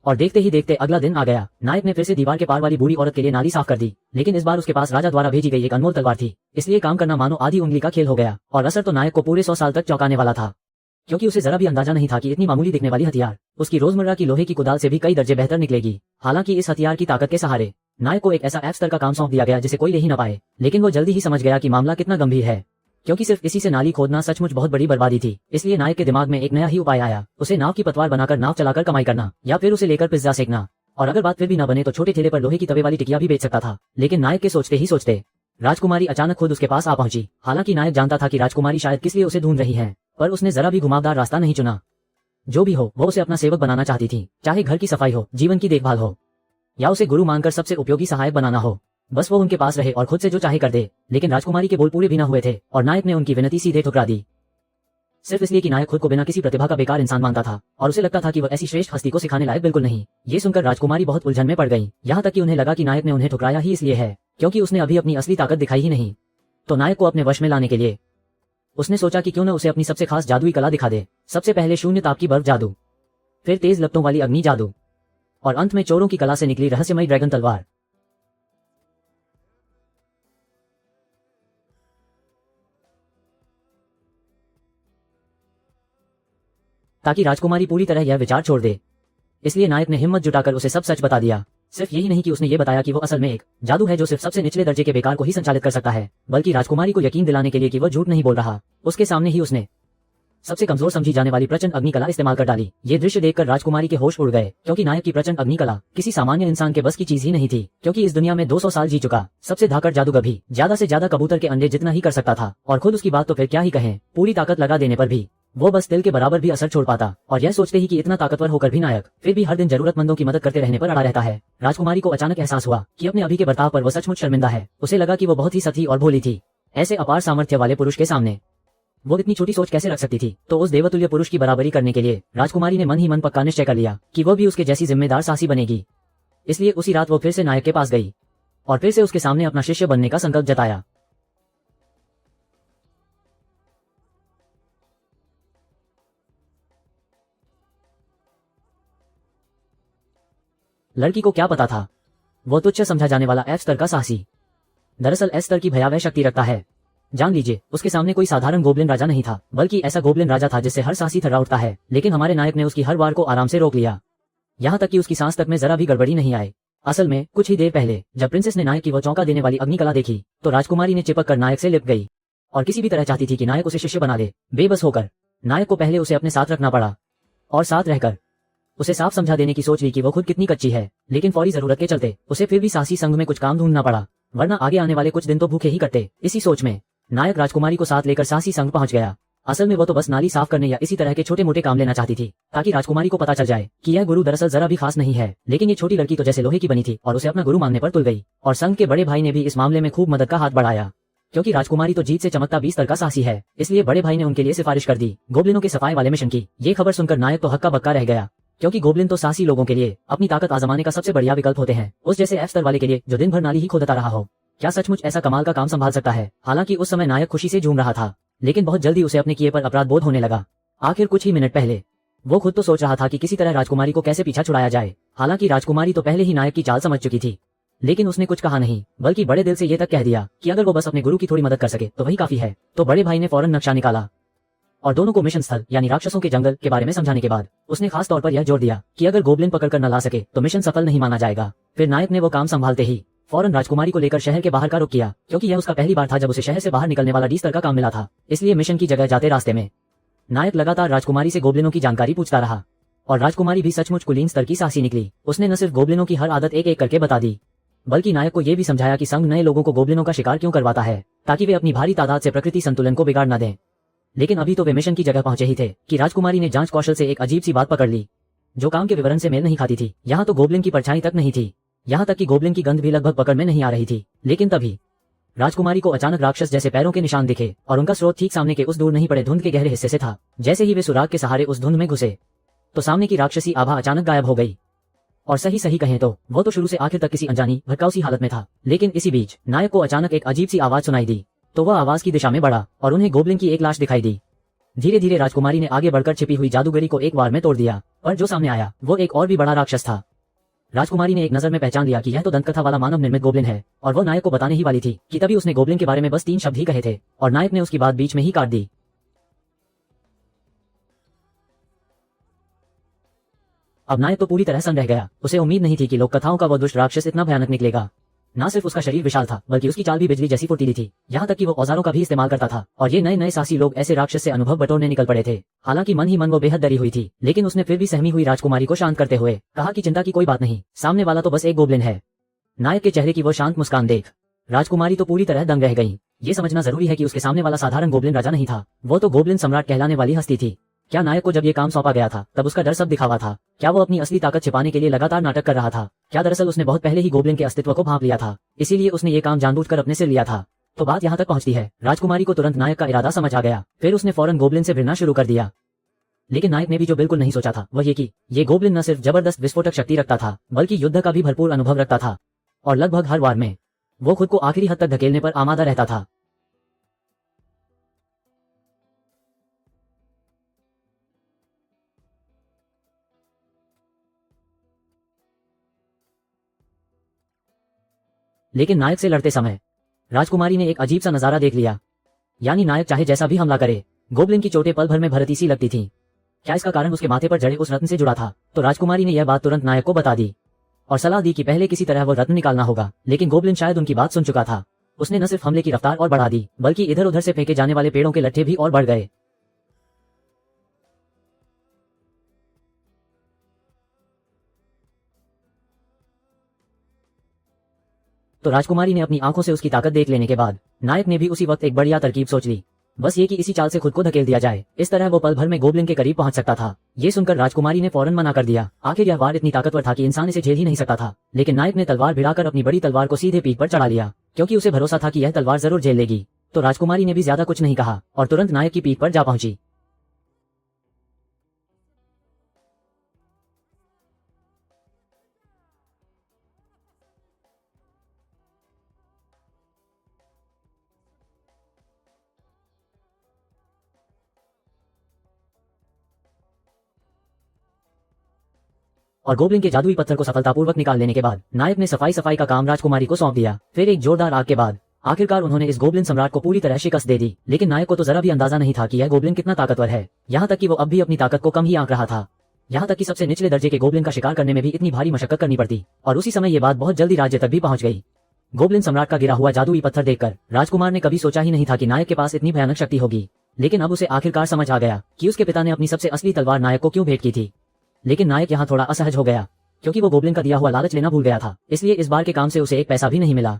और देखते ही देखते अगला दिन आ गया। नायक ने फिर से दीवार के पार वाली बूढ़ी औरत के लिए नाली साफ कर दी, लेकिन इस बार उसके पास राजा द्वारा भेजी गई एक अनमोल तलवार थी। इसलिए काम करना मानो आधी उंगली का खेल हो गया, और असर तो नायक को पूरे 100 साल तक चौंकाने वाला था, क्योंकि उसे जरा भी अंदाजा नहीं था कि इतनी मामूली दिखने वाली हथियार उसकी रोजमर्रा की लोहे की कुदाल से भी कई दर्जे बेहतर निकलेगी। हालांकि इस हथियार की ताकत के सहारे नायक को एक ऐसा ऐप स्तर का काम सौंप दिया गया जिसे कोई ले ही न पाए। लेकिन वो जल्दी ही समझ गया कि मामला कितना गंभीर है, क्योंकि सिर्फ इसी से नाली खोदना सचमुच बहुत बड़ी बर्बादी थी। इसलिए नायक के दिमाग में एक नया ही उपाय आया, उसे नाव की पतवार बनाकर नाव चलाकर कमाई करना, या फिर उसे लेकर पिज्जा सेकना, और अगर बात फिर भी न बने तो छोटे ठेले पर लोहे की तवे वाली टिकिया भी बेच सकता था। लेकिन नायक के सोचते ही सोचते राजकुमारी अचानक खुद उसके पास आ पहुंची। हालांकि नायक जानता था कि राजकुमारी शायद किस लिए उसे ढूंढ रही है, पर उसने जरा भी घुमावदार रास्ता नहीं चुना। जो भी हो, वो उसे अपना सेवक बनाना चाहती थी, चाहे घर की सफाई हो, जीवन की देखभाल हो, या उसे गुरु मानकर सबसे उपयोगी सहायक बनाना हो। बस वो उनके पास रहे और खुद से जो चाहे कर दे। लेकिन राजकुमारी के बोल पूरे भी न हुए थे, और नायक ने उनकी विनती सीधे ठुकरा दी, सिर्फ इसलिए कि नायक खुद को बिना किसी प्रतिभा का बेकार इंसान मानता था, और उसे लगता था कि वह ऐसी श्रेष्ठ हस्ती को सिखाने लायक बिल्कुल नहीं। ये सुनकर राजकुमारी बहुत उलझन में पड़ गई, यहाँ तक कि उन्हें लगा कि नायक ने उन्हें ठुकराया ही इसलिए है क्योंकि उसने अभी अपनी असली ताकत दिखाई ही नहीं। तो नायक को अपने वश में लाने के लिए उसने सोचा कि क्यों न उसे अपनी सबसे खास जादुई कला दिखा दे। सबसे पहले शून्य ताप की बर्फ जादू, फिर तेज लपटों वाली अग्नि जादू, और अंत में चोरों की कला से निकली रहस्यमयी ड्रैगन तलवार। ताकि राजकुमारी पूरी तरह यह विचार छोड़ दे, इसलिए नायक ने हिम्मत जुटाकर उसे सब सच बता दिया। सिर्फ यही नहीं कि उसने ये बताया कि वो असल में एक जादू है जो सिर्फ सबसे निचले दर्जे के बेकार को ही संचालित कर सकता है, बल्कि राजकुमारी को यकीन दिलाने के लिए कि वो झूठ नहीं बोल रहा, उसके सामने ही उसने सबसे कमजोर समझी जाने वाली प्रचंड अग्नि कला इस्तेमाल कर डाली। ये दृश्य देखकर राजकुमारी के होश उड़ गए, क्योंकि नायक की प्रचंड अग्नि कला किसी सामान्य इंसान के बस की चीज ही नहीं थी, क्योंकि इस दुनिया में 200 साल जी चुका सबसे धाकड़ जादूगर भी ज्यादा से ज्यादा कबूतर के अंडे जितना ही कर सकता था। और खुद उसकी बात तो फिर क्या ही कहें, पूरी ताकत लगा देने पर भी वो बस तिल के बराबर भी असर छोड़ पाता। और यह सोचते ही कि इतना ताकतवर होकर भी नायक फिर भी हर दिन जरूरतमंदों की मदद करते रहने पर अड़ा रहता है, राजकुमारी को अचानक एहसास हुआ कि अपने अभी के बर्ताव पर वो सचमुच शर्मिंदा है। उसे लगा कि वो बहुत ही सती और भोली थी। ऐसे अपार सामर्थ्य वाले पुरुष के सामने वो इतनी छोटी सोच कैसे रख सकती थी। तो उस देवतुल्य पुरुष की बराबरी करने के लिए राजकुमारी ने मन ही मन पक्का निश्चय कर लिया कि वो भी उसके जैसी जिम्मेदार साहसी बनेगी। इसलिए उसी रात वो फिर से नायक के पास गई और फिर से उसके सामने अपना शिष्य बनने का संकल्प जताया। लड़की को क्या पता था, वो तुच्छ समझा जाने वाला एफ स्तर का साहसी दरअसल एस स्तर की भयावह शक्ति रखता है। जान लीजिए, उसके सामने कोई साधारण गोब्लिन राजा नहीं था, बल्कि ऐसा गोब्लिन राजा था जिससे हर साहसी थर्रा उठता है। लेकिन हमारे नायक ने उसकी हर वार को आराम से रोक लिया, यहाँ तक कि उसकी सांस तक में जरा भी गड़बड़ी नहीं आई। असल में कुछ ही देर पहले जब प्रिंसेस ने नायक की वो चौंका देने वाली अग्नि कला देखी, तो राजकुमारी ने चिपक कर नायक से लिप गई और किसी भी तरह चाहती थी कि नायक उसे शिष्य बना दे। बेबस होकर नायक को पहले उसे अपने साथ रखना पड़ा और साथ रहकर उसे साफ समझा देने की सोच ली कि वो खुद कितनी कच्ची है। लेकिन फौरी जरूरत के चलते उसे फिर भी साहसी संघ में कुछ काम ढूंढना पड़ा, वरना आगे आने वाले कुछ दिन तो भूखे ही कटते। इसी सोच में नायक राजकुमारी को साथ लेकर साहसी संघ पहुंच गया। असल में वो तो बस नाली साफ करने या इसी तरह के छोटे मोटे काम लेना चाहती थी, ताकि राजकुमारी को पता चल जाए कि यह गुरु दरअसल जरा भी खास नहीं है। लेकिन ये छोटी लड़की तो जैसे लोहे की बनी थी और उसे अपना गुरु मानने पर तुल गई। और संघ के बड़े भाई ने भी इस मामले में खूब मदद का हाथ बढ़ाया, क्योंकि राजकुमारी तो जीत से चमकता 20 स्तर का साहसी है। इसलिए बड़े भाई ने उनके लिए सिफारिश कर दी गोब्लिनों के सफाई वाले मिशन की। ये खबर सुनकर नायक तो हक्का बक्का रह गया, क्योंकि गोब्लिन तो साहसी लोगों के लिए अपनी ताकत आजमाने का सबसे बढ़िया विकल्प होते हैं, उस जैसे एफ स्तर वाले के लिए जो दिन भर नाली ही खोदता रहा हो। क्या सचमुच ऐसा कमाल का काम संभाल सकता है? हालांकि उस समय नायक खुशी से झूम रहा था, लेकिन बहुत जल्दी उसे अपने किए पर अपराध बोध होने लगा। आखिर कुछ ही मिनट पहले वो खुद तो सोच रहा था कि किसी तरह राजकुमारी को कैसे पीछा छुड़ाया जाए। हालांकि राजकुमारी तो पहले ही नायक की चाल समझ चुकी थी, लेकिन उसने कुछ कहा नहीं, बल्कि बड़े दिल से ये तक कह दिया कि अगर वो बस अपने गुरु की थोड़ी मदद कर सके तो वही काफी है। तो बड़े भाई ने फौरन नक्शा निकाला और दोनों को मिशन स्थल यानी राक्षसों के जंगल के बारे में समझाने के बाद उसने खास तौर पर यह जोर दिया कि अगर गोब्लिन पकड़ कर न ला सके तो मिशन सफल नहीं माना जाएगा। फिर नायक ने वो काम संभालते ही फौरन राजकुमारी को लेकर शहर के बाहर का रुख किया, क्योंकि यह उसका पहली बार था जब उसे शहर से बाहर निकलने वाला डी स्तर का काम मिला था। इसलिए मिशन की जगह जाते रास्ते में नायक लगातार राजकुमारी से गोब्लिनों की जानकारी पूछता रहा। और राजकुमारी भी सचमुच कुलीन स्तर की साहसी निकली। उसने न सिर्फ गोब्लिनों की हर आदत एक एक करके बता दी, बल्कि नायक को यह भी समझाया कि संघ नए लोगों को गोब्लिनों का शिकार क्यों करवाता है, ताकि वे अपनी भारी तादाद से प्रकृति संतुलन को बिगाड़ न दें। लेकिन अभी तो वे मिशन की जगह पहुंचे ही थे कि राजकुमारी ने जांच कौशल से एक अजीब सी बात पकड़ ली, जो काम के विवरण से मेल नहीं खाती थी। यहाँ तो गोब्लिन की परछाई तक नहीं थी, यहाँ तक कि गोब्लिन की गंध भी लगभग पकड़ में नहीं आ रही थी। लेकिन तभी राजकुमारी को अचानक राक्षस जैसे पैरों के निशान दिखे, और उनका स्रोत ठीक सामने के उस दूर नहीं पड़े धुंध के गहरे हिस्से से था। जैसे ही वे सुराग के सहारे उस धुंध में घुसे, तो सामने की राक्षसी आभा अचानक गायब हो गई। और सही सही कहें तो वो तो शुरू से आखिर तक किसी अनजानी भटकाऊ सी हालत में था। लेकिन इसी बीच नायक को अचानक एक अजीब सी आवाज सुनाई दी, तो वह आवाज की दिशा में बढ़ा और उन्हें गोब्लिन की एक लाश दिखाई दी। धीरे धीरे राजकुमारी ने आगे बढ़कर छिपी हुई जादूगरी को एक बार में तोड़ दिया, पर जो सामने आया वो एक और भी बड़ा राक्षस था। राजकुमारी ने एक नजर में पहचान लिया कि यह तो दंतकथा वाला मानव निर्मित गोब्लिन है, और वो नायक को बताने ही वाली थी कि तभी उसने गोब्लिन के बारे में बस 3 शब्द ही कहे थे, और नायक ने उसकी बात बीच में ही काट दी। अब नायक तो पूरी तरह सन्न रह गया। उसे उम्मीद नहीं थी कि लोक कथाओं का वो दुष्ट राक्षस इतना भयानक निकलेगा। न सिर्फ उसका शरीर विशाल था, बल्कि उसकी चाल भी बिजली जैसी फुर्तीली थी। यहाँ तक कि वो औजारों का भी इस्तेमाल करता था, और ये नए नए साहसी लोग ऐसे राक्षस से अनुभव बटोरने निकल पड़े थे। हालांकि मन ही मन वो बेहद डरी हुई थी, लेकिन उसने फिर भी सहमी हुई राजकुमारी को शांत करते हुए कहा कि चिंता की कोई बात नहीं, सामने वाला तो बस एक गोब्लिन है। नायक के चेहरे की वो शांत मुस्कान देख राजकुमारी तो पूरी तरह दंग रह गई। ये समझना जरूरी है कि उसके सामने वाला साधारण गोब्लिन राजा नहीं था, वो तो गोब्लिन सम्राट कहलाने वाली हस्ती थी। क्या नायक को जब ये काम सौंपा गया था तब उसका डर सब दिखावा था? क्या वो अपनी असली ताकत छिपाने के लिए लगातार नाटक कर रहा था? क्या दरअसल उसने बहुत पहले ही गोब्लिन के अस्तित्व को भांप लिया था, इसीलिए उसने ये काम जानबूझकर अपने से लिया था? तो बात यहाँ तक पहुंचती है। राजकुमारी को तुरंत नायक का इरादा समझ आ गया। फिर उसने फौरन गोब्लिन से भिड़ना शुरू कर दिया। लेकिन नायक ने भी जो बिल्कुल नहीं सोचा था वह ये कि ये गोब्लिन न सिर्फ जबरदस्त विस्फोटक शक्ति रखता था, बल्कि युद्ध का भी भरपूर अनुभव रखता था, और लगभग हर वार में वो खुद को आखिरी हद तक धकेलने पर आमादा रहता था। लेकिन नायक से लड़ते समय राजकुमारी ने एक अजीब सा नजारा देख लिया। यानी नायक चाहे जैसा भी हमला करे, गोब्लिन की चोटें पल भर में भरती सी लगती थीं। क्या इसका कारण उसके माथे पर जड़े उस रत्न से जुड़ा था? तो राजकुमारी ने यह बात तुरंत नायक को बता दी और सलाह दी कि पहले किसी तरह वो रत्न निकालना होगा। लेकिन गोब्लिन शायद उनकी बात सुन चुका था। उसने न सिर्फ हमले की रफ्तार और बढ़ा दी, बल्कि इधर उधर से फेंके जाने वाले पेड़ों के लट्ठे भी और बढ़ गए। तो राजकुमारी ने अपनी आंखों से उसकी ताकत देख लेने के बाद नायक ने भी उसी वक्त एक बढ़िया तरकीब सोच ली। बस ये कि इसी चाल से खुद को धकेल दिया जाए। इस तरह वो पल भर में गोब्लिन के करीब पहुंच सकता था। ये सुनकर राजकुमारी ने फौरन मना कर दिया। आखिर यह वार इतनी ताकतवर था कि इंसान इसे झेल ही नहीं सकता था। लेकिन नायक ने तलवार भिड़ाकर अपनी बड़ी तलवार को सीधे पीठ पर चढ़ा लिया, क्योंकि उसे भरोसा था कि यह तलवार जरूर झेल लेगी। तो राजकुमारी ने भी ज्यादा कुछ नहीं कहा और तुरंत नायक की पीठ पर जा पहुंची। और गोब्लिन के जादुई पत्थर को सफलतापूर्वक निकाल लेने के बाद नायक ने सफाई का काम राजकुमारी को सौंप दिया। फिर एक जोरदार आग के बाद आखिरकार उन्होंने इस गोब्लिन सम्राट को पूरी तरह शिकस्त दे दी। लेकिन नायक को तो जरा भी अंदाजा नहीं था कि यह गोब्लिन कितना ताकतवर है। यहाँ तक कि वो अब भी अपनी ताकत को कम ही आंक रहा था। यहाँ तक कि सबसे निचले दर्जे के गोब्लिन का शिकार करने में भी इतनी भारी मशक्कत करनी पड़ती। और उसी समय ये बात बहुत जल्दी राज्य तक भी पहुंच गई। गोब्लिन सम्राट का गिरा हुआ जादुई पत्थर देखकर राजकुमार ने कभी सोचा ही नहीं था कि नायक के पास इतनी भयानक शक्ति होगी। लेकिन अब उसे आखिरकार समझ आ गया कि उसके पिता ने अपनी सबसे असली तलवार नायक को क्यों भेंट की थी। लेकिन नायक यहाँ थोड़ा असहज हो गया, क्योंकि वो गोब्लिन का दिया हुआ लालच लेना भूल गया था। इसलिए इस बार के काम से उसे एक पैसा भी नहीं मिला।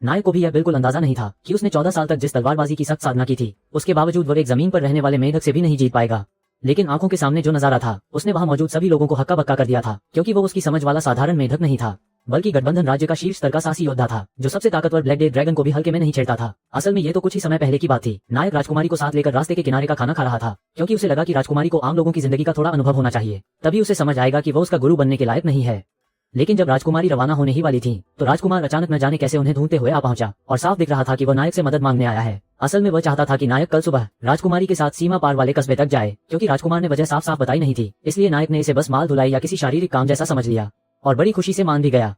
नायक को भी यह बिल्कुल अंदाजा नहीं था कि उसने 14 साल तक जिस तलवारबाजी की सख्त साधना की थी, उसके बावजूद वो एक जमीन पर रहने वाले मेढक से भी नहीं जीत पाएगा। लेकिन आंखों के सामने जो नजारा था, उसने वहां मौजूद सभी लोगों को हक्का बक्का कर दिया था, क्योंकि वो उसकी समझ वाला साधारण मेढक नहीं था, बल्कि गठबंधन राज्य का शीर्ष स्तर का साहसी योद्धा था, जो सबसे ताकतवर ब्लैक डेथ ड्रैगन को भी हल्के में नहीं छेड़ता था। असल में ये तो कुछ ही समय पहले की बात थी। नायक राजकुमारी को साथ लेकर रास्ते के किनारे का खाना खा रहा था, क्योंकि उसे लगा कि राजकुमारी को आम लोगों की जिंदगी का थोड़ा अनुभव होना चाहिए, तभी उसे समझ आएगा कि वो उसका गुरु बनने के लायक नहीं है। लेकिन जब राजकुमारी रवाना होने ही वाली थी, तो राजकुमार अचानक न जाने कैसे उन्हें ढूंढते हुए आ पहुंचा, और साफ दिख रहा था कि वो नायक से मदद मांगने आया है। असल में वह चाहता था कि नायक कल सुबह राजकुमारी के साथ सीमा पार वाले कस्बे तक जाए, क्योंकि राजकुमार ने वजह साफ साफ बताई नहीं थी। इसलिए नायक ने इसे बस माल धुलाई या किसी शारीरिक काम जैसा समझ लिया और बड़ी खुशी से मान भी गया।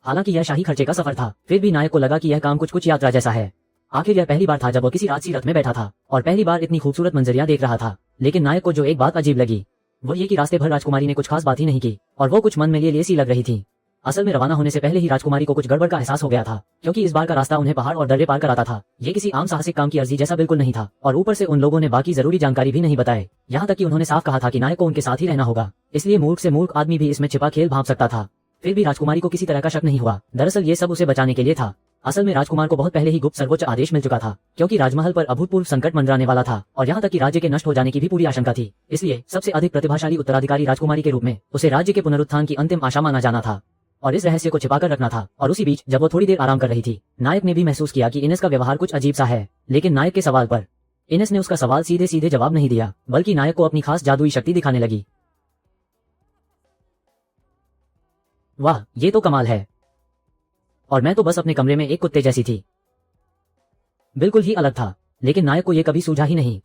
हालांकि यह शाही खर्चे का सफर था, फिर भी नायक को लगा कि यह काम कुछ यात्रा जैसा है। आखिर यह पहली बार था जब वो किसी राजसी रथ में बैठा था और पहली बार इतनी खूबसूरत मंजरियां देख रहा था। लेकिन नायक को जो एक बात अजीब लगी, वो ये कि रास्ते भर राजकुमारी ने कुछ खास बात ही नहीं की और वो कुछ मन में लिए सी लग रही थी। असल में रवाना होने से पहले ही राजकुमारी को कुछ गड़बड़ का एहसास हो गया था, क्योंकि इस बार का रास्ता उन्हें पहाड़ और दर्रे पार कराता था। ये किसी आम साहसिक काम की अर्जी जैसा बिल्कुल नहीं था और ऊपर से उन लोगों ने बाकी जरूरी जानकारी भी नहीं बताए। यहाँ तक कि उन्होंने साफ कहा था कि नायक को उनके साथ ही रहना होगा, इसलिए मूर्ख से मूर्ख आदमी भी इसमें छिपा खेल भांप सकता था। फिर भी राजकुमारी को किसी तरह का शक नहीं हुआ। दरअसल ये सब उसे बचाने के लिए था। असल में राजकुमार को बहुत पहले ही गुप्त सर्वोच्च आदेश मिल चुका था, क्योंकि राजमहल पर अभूतपूर्व संकट मंडराने वाला था और यहाँ तक कि राज्य के नष्ट हो जाने की भी पूरी आशंका थी। इसलिए सबसे अधिक प्रतिभाशाली उत्तराधिकारी राजकुमारी के रूप में उसे राज्य के पुनरुत्थान की अंतिम आशा माना जाना था और इस रहस्य को छिपाकर रखना था। और उसी बीच जब वो थोड़ी देर आराम कर रही थी, नायक ने भी महसूस किया कि इनेस का व्यवहार कुछ अजीब सा है। लेकिन नायक के सवाल पर इनेस ने उसका सवाल सीधे सीधे जवाब नहीं दिया, बल्कि नायक को अपनी खास जादुई शक्ति दिखाने लगी। वाह, ये तो कमाल है। और मैं तो बस अपने कमरे में एक कुत्ते जैसी थी। बिल्कुल ही अलग था। लेकिन नायक को यह कभी सूझा ही नहीं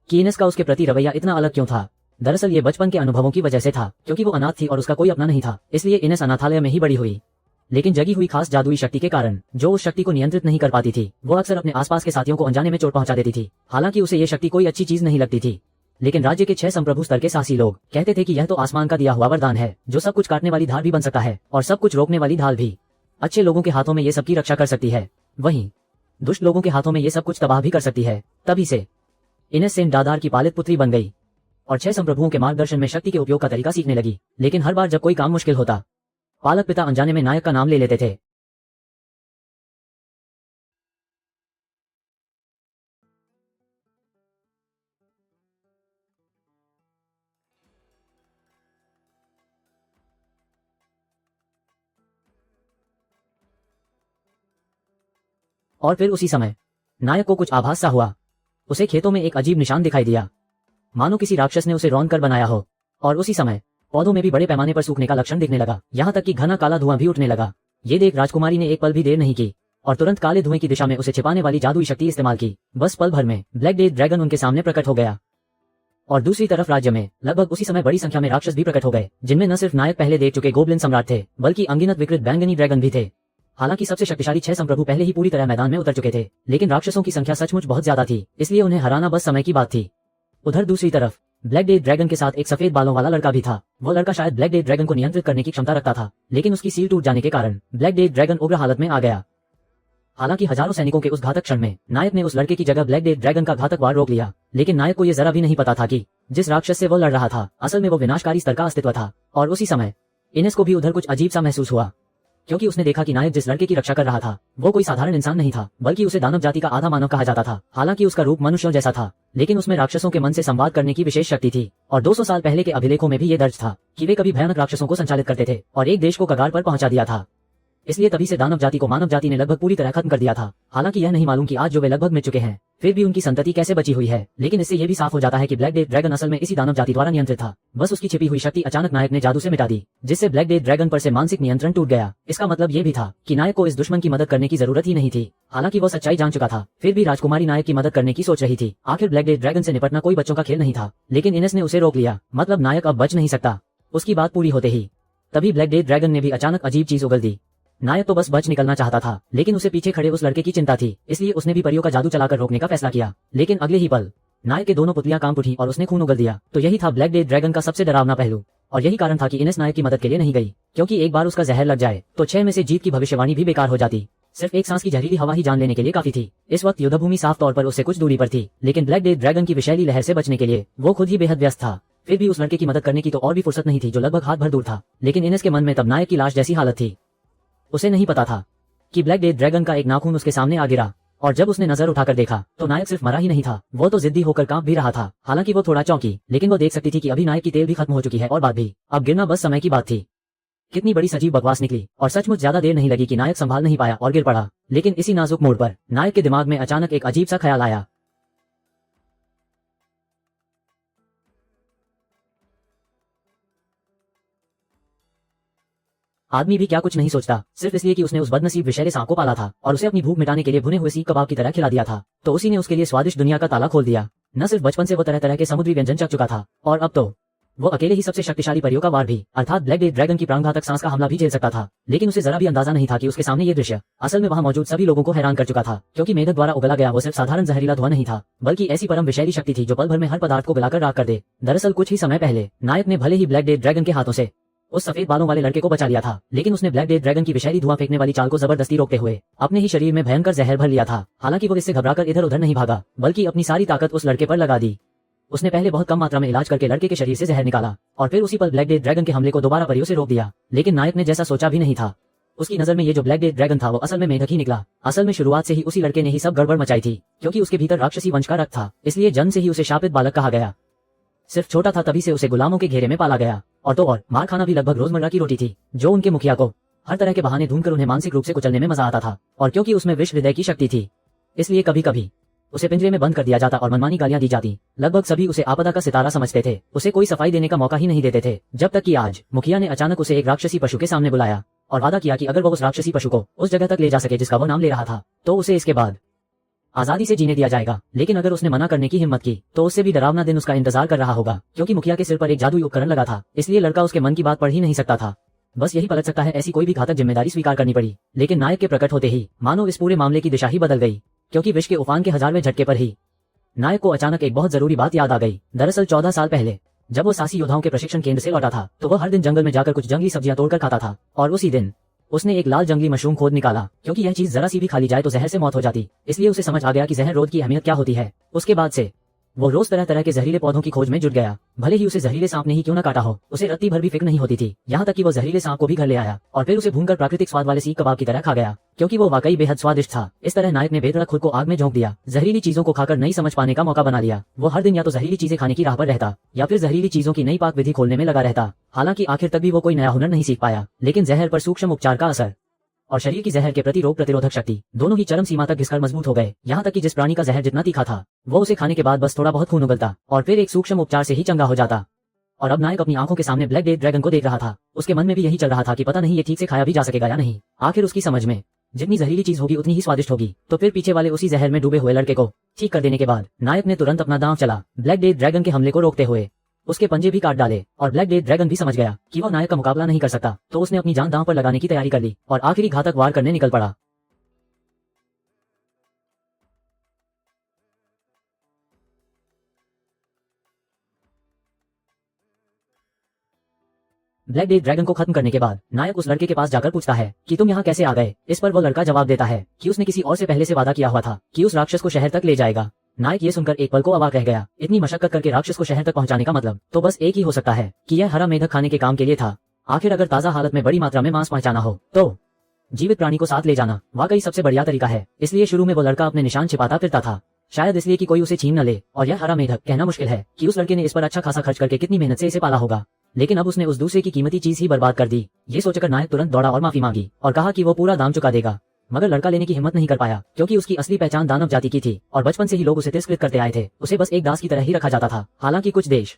कि इनेस का उसके प्रति रवैया इतना अलग क्यों था। दरअसल ये बचपन के अनुभवों की वजह से था, क्योंकि वो अनाथ थी और उसका कोई अपना नहीं था, इसलिए इनेस अनाथालय में ही बड़ी हुई। लेकिन जगी हुई खास जादुई शक्ति के कारण जो उस शक्ति को नियंत्रित नहीं कर पाती थी, वो अक्सर अपने आसपास के साथियों को अनजाने में चोट पहुंचा देती थी। हालांकि उसे ये शक्ति कोई अच्छी चीज नहीं लगती थी, लेकिन राज्य के 6 संप्रभु स्तर के साहसी लोग कहते थे कि यह तो आसमान का दिया हुआ वरदान है, जो सब कुछ काटने वाली धार भी बन सकता है और सब कुछ रोकने वाली ढाल भी। अच्छे लोगों के हाथों में ये सबकी रक्षा कर सकती है, वहीं दुष्ट लोगों के हाथों में ये सब कुछ तबाह भी कर सकती है। तभी से इनेस सेन दादार की पालित पुत्री बन गई और 6 संप्रभुओं के मार्गदर्शन में शक्ति के उपयोग का तरीका सीखने लगी। लेकिन हर बार जब कोई काम मुश्किल होता, पालक पिता अनजाने में नायक का नाम ले लेते थे। और फिर उसी समय नायक को कुछ आभास सा हुआ। उसे खेतों में एक अजीब निशान दिखाई दिया, मानो किसी राक्षस ने उसे रौंद कर बनाया हो। और उसी समय पौधों में भी बड़े पैमाने पर सूखने का लक्षण दिखने लगा, यहाँ तक कि घना काला धुआं भी उठने लगा। ये देख राजकुमारी ने एक पल भी देर नहीं की और तुरंत काले धुएं की दिशा में उसे छिपाने वाली जादुई शक्ति इस्तेमाल की। बस पल भर में ब्लैक डेथ ड्रैगन उनके सामने प्रकट हो गया और दूसरी तरफ राज्य में लगभग उसी समय बड़ी संख्या में राक्षस भी प्रकट हो गए, जिनमें न सिर्फ नायक पहले देख चुके गोब्लिन सम्राट थे, बल्कि अनगिनत विकृत बैंगनी ड्रैगन भी थे। हालांकि सबसे शक्तिशाली 6 संप्रभु पहले ही पूरी तरह मैदान में उतर चुके थे, लेकिन राक्षसों की संख्या सचमुच बहुत ज्यादा थी, इसलिए उन्हें हराना बस समय की बात थी। उधर दूसरी तरफ ब्लैक डेथ ड्रैगन के साथ एक सफेद बालों वाला लड़का भी था। वो लड़का शायद ब्लैक डेथ ड्रैगन को नियंत्रित करने की क्षमता रखता था, लेकिन उसकी सील टूट जाने के कारण ब्लैक डेथ ड्रैगन उग्र हालत में आ गया। हालांकि हजारों सैनिकों के उस घातक क्षण में नायक ने उस लड़के की जगह ब्लैक डेथ ड्रैगन का घातक वार रोक लिया। लेकिन नायक को यह जरा भी नहीं पता था कि जिस राक्षस से वो लड़ रहा था, असल में वो विनाशकारी स्तर का अस्तित्व था। और उसी समय इनेस को भी उधर कुछ अजीब सा महसूस हुआ, क्योंकि उसने देखा कि नायक जिस लड़के की रक्षा कर रहा था, वो कोई साधारण इंसान नहीं था, बल्कि उसे दानव जाति का आधा मानव कहा जाता था। हालांकि उसका रूप मनुष्यों जैसा था, लेकिन उसमें राक्षसों के मन से संवाद करने की विशेष शक्ति थी। और 200 साल पहले के अभिलेखों में भी ये दर्ज था कि वे कभी भयानक राक्षसों को संचालित करते थे और एक देश को कगार पर पहुंचा दिया था। इसलिए तभी से दानव जाति को मानव जाति ने लगभग पूरी तरह खत्म कर दिया था। हालांकि यह नहीं मालूम कि आज जो वे लगभग मिट चुके हैं, फिर भी उनकी संतति कैसे बची हुई है। लेकिन इससे यह भी साफ हो जाता है कि ब्लैक डेथ ड्रैगन असल में इसी दानव जाति द्वारा नियंत्रित था। बस उसकी छिपी हुई शक्ति अचानक नायक ने जादू से मिटा दी, जिससे ब्लैक डेथ ड्रैगन पर से मानसिक नियंत्रण टूट गया। इसका मतलब यह भी था कि नायक को इस दुश्मन की मदद करने की जरूरत ही नहीं थी। हालांकि वो सच्चाई जान चुका था, फिर भी राजकुमारी नायक की मदद करने की सोच रही थी। आखिर ब्लैक डेथ ड्रैगन से निपटना कोई बच्चों का खेल नहीं था, लेकिन इनेस ने उसे रोक लिया। मतलब नायक अब बच नहीं सकता। उसकी बात पूरी होते ही तभी ब्लैक डेथ ड्रैगन ने भी अचानक अजीब चीज उगल दी। नायक तो बस बच निकलना चाहता था, लेकिन उसे पीछे खड़े उस लड़के की चिंता थी, इसलिए उसने भी परियों का जादू चलाकर रोकने का फैसला किया। लेकिन अगले ही पल नायक के दोनों पुतलियां कांप उठी और उसने खून उगल दिया। तो यही था ब्लैक डेथ ड्रैगन का सबसे डरावना पहलू, और यही कारण था कि इनेस नायक की मदद के लिए नहीं गई, क्योंकि एक बार उसका जहर लग जाए तो 6 में से जीत की भविष्यवाणी भी बेकार हो जाती। सिर्फ एक सांस की जहरीली हवा ही जान लेने के लिए काफी थी। इस वक्त युद्धभूमि साफ तौर पर उससे कुछ दूरी पर थी, लेकिन ब्लैक डेथ ड्रैगन की विषैली लहर से बचने के लिए वो खुद ही बेहद व्यस्त था। फिर भी उस लड़के की मदद करने की तो और भी फुर्सत नहीं थी, जो लगभग हाथ भर दूर था। लेकिन इनेस के मन में तब नायक की लाश जैसी हालत थी। उसे नहीं पता था कि ब्लैक डेथ ड्रैगन का एक नाखून उसके सामने आ गिरा, और जब उसने नजर उठाकर देखा तो नायक सिर्फ मरा ही नहीं था, वो तो जिद्दी होकर कांप भी रहा था। हालांकि वो थोड़ा चौंकी, लेकिन वो देख सकती थी कि अभी नायक की तेल भी खत्म हो चुकी है और बात भी अब गिरना बस समय की बात थी। कितनी बड़ी सजीव बकवास निकली, और सचमुच ज्यादा देर नहीं लगी कि नायक संभाल नहीं पाया और गिर पड़ा। लेकिन इसी नाजुक मोड़ पर नायक के दिमाग में अचानक एक अजीब सा ख्याल आया। आदमी भी क्या कुछ नहीं सोचता, सिर्फ इसलिए कि उसने उस बदनसीब विषैले सांप को पाला था और उसे अपनी भूख मिटाने के लिए भुने हुए सीख कबाब की तरह खिला दिया था, तो उसी ने उसके लिए स्वादिष्ट दुनिया का ताला खोल दिया। न सिर्फ बचपन से वो तरह तरह के समुद्री व्यंजन चख चुका था, और अब तो वो अकेले ही सबसे शक्तिशाली परियों का वार भी अर्थात ब्लैक डेथ ड्रैगन की प्राणघातक सांस का हमला भी झेल सकता था। लेकिन उसे जरा भी अंदाजा नहीं था कि उसके सामने ये दृश्य असल में वहां मौजूद सभी लोगों को हैरान कर चुका था, क्योंकि मेढक द्वारा उगला गया वो सिर्फ साधारण जहरीला धुआं नहीं था, बल्कि ऐसी परम विषैली शक्ति थी जो पल भर में हर पदार्थ को गलाकर राख कर दे। दरअसल कुछ ही समय पहले नायक ने भले ही ब्लैक डेथ ड्रैगन के हाथों से उस सफेद बालों वाले लड़के को बचा लिया था, लेकिन उसने ब्लैक डेथ ड्रैगन की विषैली धुआं फेंकने वाली चाल को जबरदस्ती रोकते हुए अपने ही शरीर में भयंकर जहर भर लिया था। हालांकि वो इससे घबराकर इधर उधर नहीं भागा, बल्कि अपनी सारी ताकत उस लड़के पर लगा दी। उसने पहले बहुत कम मात्रा में इलाज करके लड़के के शरीर से जहर निकाला और फिर उसी पल ब्लैक डेथ ड्रैगन के हमले को दोबारा परियों से रोक दिया। लेकिन नायक ने जैसा सोचा भी नहीं था, उसकी नजर में ये जो ब्लैक डेथ ड्रैगन था वो असल में मेढक ही निकला। असल में शुरुआत से ही उसी लड़के ने ही सब गड़बड़ मचाई थी, क्योंकि उसके भीतर राक्षसी वंश का रक्त था, इसलिए जन्म से ही उसे शापित बालक कहा गया। सिर्फ छोटा था तभी से उसे गुलामों के घेरे में पाला गया, और तो और मार खाना भी लगभग रोजमर्रा की रोटी थी, जो उनके मुखिया को हर तरह के बहाने ढूंढकर उन्हें मानसिक रूप से कुचलने में मजा आता था। और क्योंकि उसमें विश्व हृदय की शक्ति थी, इसलिए कभी कभी उसे पिंजरे में बंद कर दिया जाता और मनमानी गालियां दी जाती। लगभग सभी उसे आपदा का सितारा समझते थे, उसे कोई सफाई देने का मौका ही नहीं देते थे, जब तक कि आज मुखिया ने अचानक उसे एक राक्षसी पशु के सामने बुलाया और वादा किया कि अगर वो उस राक्षसी पशु को उस जगह तक ले जा सके जिसका वो नाम ले रहा था, तो उसे इसके बाद आजादी से जीने दिया जाएगा। लेकिन अगर उसने मना करने की हिम्मत की तो उससे भी डरावना दिन उसका इंतजार कर रहा होगा, क्योंकि मुखिया के सिर पर एक जादुई उपकरण लगा था, इसलिए लड़का उसके मन की बात पढ़ ही नहीं सकता था। बस यही पलट सकता है, ऐसी कोई भी घातक जिम्मेदारी स्वीकार करनी पड़ी। लेकिन नायक के प्रकट होते ही मानो इस पूरे मामले की दिशा ही बदल गई, क्योंकि विष के उफान के 1000वें झटके पर ही नायक को अचानक एक बहुत जरूरी बात याद आ गई। दरअसल 14 साल पहले जब वो सासी योद्धाओं के प्रशिक्षण केंद्र से लौटा था, तो वह हर दिन जंगल में जाकर कुछ जंगली सब्जियां तोड़कर खाता था, और उसी दिन उसने एक लाल जंगली मशरूम खोद निकाला, क्योंकि यह चीज जरा सी भी खाली जाए तो जहर से मौत हो जाती। इसलिए उसे समझ आ गया कि जहर रोध की अहमियत क्या होती है। उसके बाद से वो रोज तरह तरह के जहरीले पौधों की खोज में जुट गया। भले ही उसे जहरीले सांप ने ही क्यों न काटा हो, उसे रत्ती भर भी फिक्र नहीं होती थी। यहाँ तक कि वो जहरीले सांप को भी घर ले आया और फिर उसे भूनकर प्राकृतिक स्वाद वाले सीख कबाब की तरह खा गया, क्योंकि वो वाकई बेहद स्वादिष्ट था। इस तरह नायक ने बेधड़क खुद को आग में झोंक दिया, जहरीली चीजों को खाकर नई समझ पाने का मौका बना लिया। वो हर दिन या तो जहरीली चीजें खाने की राह पर रहता या फिर जहरीली चीजों की नई पाक विधि खोलने में लगा रहता। हालांकि आखिर तक भी वो कोई नया हुनर नहीं सीख पाया, लेकिन जहर पर सूक्ष्म उपचार का असर और शरीर की जहर के प्रति रोग प्रतिरोधक शक्ति दोनों ही चरम सीमा तक घिसकर मजबूत हो गए। यहाँ तक कि जिस प्राणी का जहर जितना तीखा था, वो उसे खाने के बाद बस थोड़ा बहुत खून उगलता और फिर एक सूक्ष्म उपचार से ही चंगा हो जाता। और अब नायक अपनी आंखों के सामने ब्लैक डेथ ड्रैगन को देख रहा था। उसके मन में भी यही चल रहा था कि पता नहीं ये ठीक से खाया भी जा सकेगा या नहीं। आखिर उसकी समझ में जितनी जहरीली चीज होगी उतनी ही स्वादिष्ट होगी। तो फिर पीछे वाले उसी जहर में डूबे हुए लड़के को ठीक कर देने के बाद नायक ने तुरंत अपना दांव चला, ब्लैक डेथ ड्रैगन के हमले को रोकते हुए उसके पंजे भी काट डाले। और ब्लैक डेथ ड्रैगन भी समझ गया कि वो नायक का मुकाबला नहीं कर सकता, तो उसने अपनी जान दांव पर लगाने की तैयारी कर ली और आखिरी घातक वार करने निकल पड़ा। ब्लैक डेथ ड्रैगन को खत्म करने के बाद नायक उस लड़के के पास जाकर पूछता है कि तुम यहाँ कैसे आ गए। इस पर वो लड़का जवाब देता है कि उसने किसी और से पहले से वादा किया हुआ था कि उस राक्षस को शहर तक ले जाएगा। नायक ये सुनकर एक पल को अवाक रह गया। इतनी मशक्कत करके राक्षस को शहर तक पहुंचाने का मतलब तो बस एक ही हो सकता है कि यह हरा मेढक खाने के काम के लिए था। आखिर अगर ताजा हालत में बड़ी मात्रा में मांस पहुंचाना हो तो जीवित प्राणी को साथ ले जाना वाकई सबसे बढ़िया तरीका है। इसलिए शुरू में वो लड़का अपने निशान छिपाता फिरता था, शायद इसलिए कि कोई उसे छीन न ले। और यह हरा मेढक कहना मुश्किल है कि उस लड़के ने इस पर अच्छा खासा खर्च करके कितनी मेहनत से इसे पाला होगा, लेकिन अब उसने उस दूसरे की कीमती चीज ही बर्बाद कर दी। ये सोचकर नायक तुरंत दौड़ा और माफी मांगी और कहा कि वो पूरा दाम चुका देगा। मगर लड़का लेने की हिम्मत नहीं कर पाया, क्योंकि उसकी असली पहचान दानव जाति की थी और बचपन से ही लोग उसे तिरस्कृत करते आए थे। उसे बस एक दास की तरह ही रखा जाता था। हालांकि कुछ देश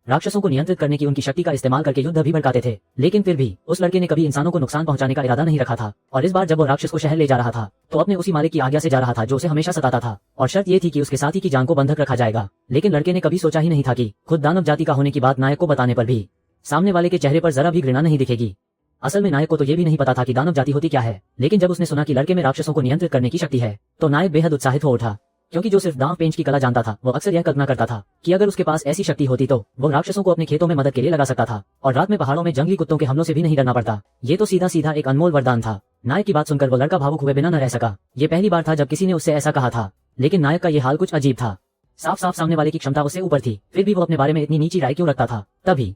राक्षसों को नियंत्रित करने की उनकी शक्ति का इस्तेमाल करके युद्ध भी भड़काते थे, लेकिन फिर भी उस लड़के ने कभी इंसानों को नुकसान पहुंचाने का इरादा नहीं रखा था। और इस बार जब वो राक्षस को शहर ले जा रहा था तो अपने उसी मालिक की आज्ञा से जा रहा था जो उसे हमेशा सताता था, और शर्त ये थी कि उसके साथी की जान को बंधक रखा जाएगा। लेकिन लड़के ने कभी सोचा ही नहीं था कि खुद दानव जाति का होने की बात नायक को बताने पर भी सामने वाले के चेहरे पर जरा भी घृणा नहीं दिखेगी। असल में नायक को तो ये भी नहीं पता था कि दानव जाति होती क्या है, लेकिन जब उसने सुना कि लड़के में राक्षसों को नियंत्रित करने की शक्ति है तो नायक बेहद उत्साहित हो उठा, क्योंकि जो सिर्फ दांव पेंच की कला जानता था वो अक्सर यह कल्पना करता था कि अगर उसके पास ऐसी शक्ति होती तो वो राक्षसों को अपने खेतों में मदद के लिए लगा सकता था और रात में पहाड़ों में जंगली कुत्तों के हमलों से भी नहीं डरना पड़ता। ये तो सीधा सीधा एक अनमोल वरदान था। नायक की बात सुनकर वो लड़का भावुक हुए बिना न रह सका। ये पहली बार था जब किसी ने उससे ऐसा कहा था, लेकिन नायक का ये हाल कुछ अजीब था। साफ साफ सामने वाले की क्षमता उससे ऊपर थी, फिर भी वो अपने बारे में इतनी नीची राय क्यों रखता था। तभी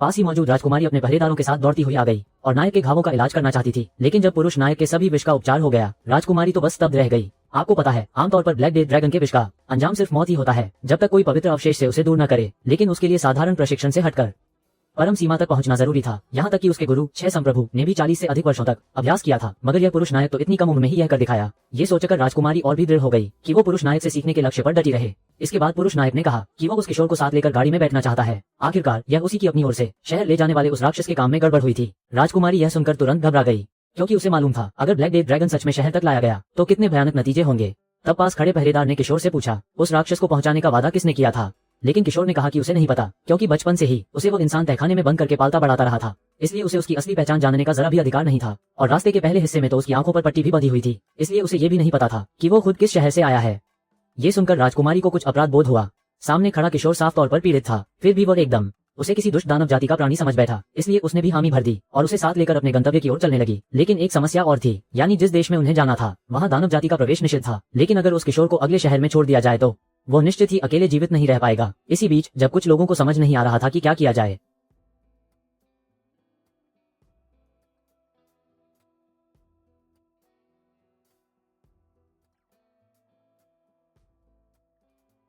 पास ही मौजूद राजकुमारी अपने पहरेदारों के साथ दौड़ती हुई आ गई और नायक के घावों का इलाज करना चाहती थी। लेकिन जब पुरुष नायक के सभी विष का उपचार हो गया, राजकुमारी तो बस स्तब्ध रह गई। आपको पता है, आमतौर पर ब्लैक डेथ ड्रैगन के विष का अंजाम सिर्फ मौत ही होता है, जब तक कोई पवित्र अवशेष से उसे दूर न करे। लेकिन उसके लिए साधारण प्रशिक्षण से हटकर परम सीमा तक पहुंचना जरूरी था। यहाँ तक कि उसके गुरु 6 संप्रभु ने भी 40 से अधिक वर्षों तक अभ्यास किया था, मगर यह पुरुष नायक तो इतनी कम उम्र में ही यह कर दिखाया। ये सोचकर राजकुमारी और भी दृढ़ हो गई कि वो पुरुष नायक से सीखने के लक्ष्य पर डटी रहे। इसके बाद पुरुष नायक ने कहा कि वो उस किशोर को साथ लेकर गाड़ी में बैठना चाहता है। आखिरकार यह उसी की अपनी ओर से शहर ले जाने वाले उस राक्षस के काम में गड़बड़ हुई थी। राजकुमारी यह सुनकर तुरंत घबरा गई, क्योंकि उसे मालूम था अगर ब्लैक डेथ ड्रैगन सच में शहर तक लाया गया तो कितने भयानक नतीजे होंगे। तब पास खड़े पहरेदार ने किशोर से पूछा, उस राक्षस को पहुंचाने का वादा किसने किया था। लेकिन किशोर ने कहा कि उसे नहीं पता, क्योंकि बचपन से ही उसे वो इंसान तहखाने में बंद करके पालता बढ़ाता रहा था, इसलिए उसे उसकी असली पहचान जानने का जरा भी अधिकार नहीं था। और रास्ते के पहले हिस्से में तो उसकी आंखों पर पट्टी भी बंधी हुई थी, इसलिए उसे ये भी नहीं पता था कि वो खुद किस शहर से आया है। ये सुनकर राजकुमारी को कुछ अपराध बोध हुआ। सामने खड़ा किशोर साफ तौर पर पीड़ित था, फिर भी वो एकदम उसे किसी दुष्ट दानव जाति का प्राणी समझ बैठा, इसलिए उसने भी हामी भर दी और उसे साथ लेकर अपने गंतव्य की ओर चलने लगी। लेकिन एक समस्या और थी, यानी जिस देश में उन्हें जाना था वहाँ दानव जाति का प्रवेश निषिद्ध था। लेकिन अगर उस किशोर को अगले शहर में छोड़ दिया जाए तो वो निश्चित ही अकेले जीवित नहीं रह पाएगा। इसी बीच जब कुछ लोगों को समझ नहीं आ रहा था कि क्या किया जाए,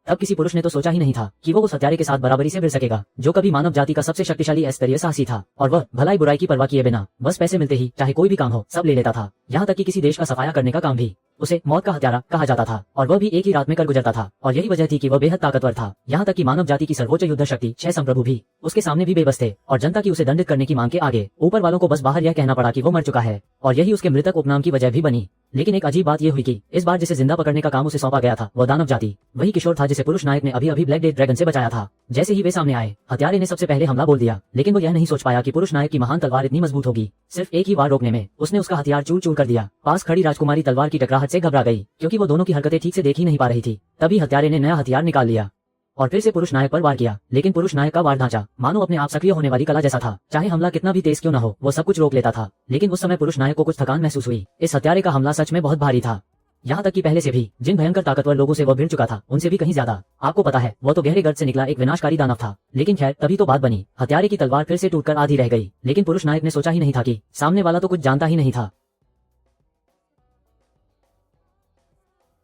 तब किसी पुरुष ने तो सोचा ही नहीं था कि वो उस हत्यारे के साथ बराबरी से भिड़ सकेगा, जो कभी मानव जाति का सबसे शक्तिशाली स्तरीय साहसी था, और वह भलाई बुराई की परवाह किए बिना बस पैसे मिलते ही चाहे कोई भी काम हो सब ले लेता था। यहाँ तक कि किसी देश का सफाया करने का काम भी उसे मौत का हत्यारा कहा जाता था, और वह भी एक ही रात में कर गुजरता था। और यही वजह थी कि वह बेहद ताकतवर था। यहाँ तक कि मानव जाति की सर्वोच्च युद्ध शक्ति 6 संप्रभु भी उसके सामने भी बेबस थे, और जनता की उसे दंडित करने की मांग के आगे ऊपर वालों को बस बाहर यह कहना पड़ा कि वो मर चुका है, और यही उसके मृतक उपनाम की वजह भी बनी। लेकिन एक अजीब बात यह हुई कि इस बार जिसे जिंदा पकड़ने का काम उसे सौंपा गया था वो दानव जाति वही किशोर था जिसे पुरुष नायक ने अभी अभी ब्लैक डेथ ड्रैगन से बचाया था। जैसे ही वे सामने आए, हत्यारे ने सबसे पहले हमला बोल दिया, लेकिन वो यह नहीं सोच पाया कि पुरुष नायक की महान तलवार इतनी मजबूत होगी। सिर्फ एक ही वार रोकने में उसने उसका हथियार चूर चूर कर दिया। पास खड़ी राजकुमारी तलवार की टकराहट से घबरा गई, क्योंकि वो दोनों की हरकतें ठीक से देख ही नहीं पा रही थी। तभी हत्यारे ने नया हथियार निकाल लिया और फिर से पुरुष नायक पर वार किया। लेकिन पुरुष नायक का वार ढांचा मानो अपने आप सक्रिय होने वाली कला जैसा था, चाहे हमला कितना भी तेज क्यों न हो वो सब कुछ रोक लेता था। लेकिन उस समय पुरुष नायक को कुछ थकान महसूस हुई। इस हत्यारे का हमला सच में बहुत भारी था, यहाँ तक कि पहले से भी जिन भयंकर ताकतवर लोगों से वह भिड़ चुका था उनसे भी कहीं ज्यादा। आपको पता है, वो तो गहरे गर्त से निकला एक विनाशकारी दानव था। लेकिन खैर तभी तो बात बनी, हत्यारे की तलवार फिर से टूटकर आधी रह गई। लेकिन पुरुष नायक ने सोचा ही नहीं था कि सामने वाला तो कुछ जानता ही नहीं था।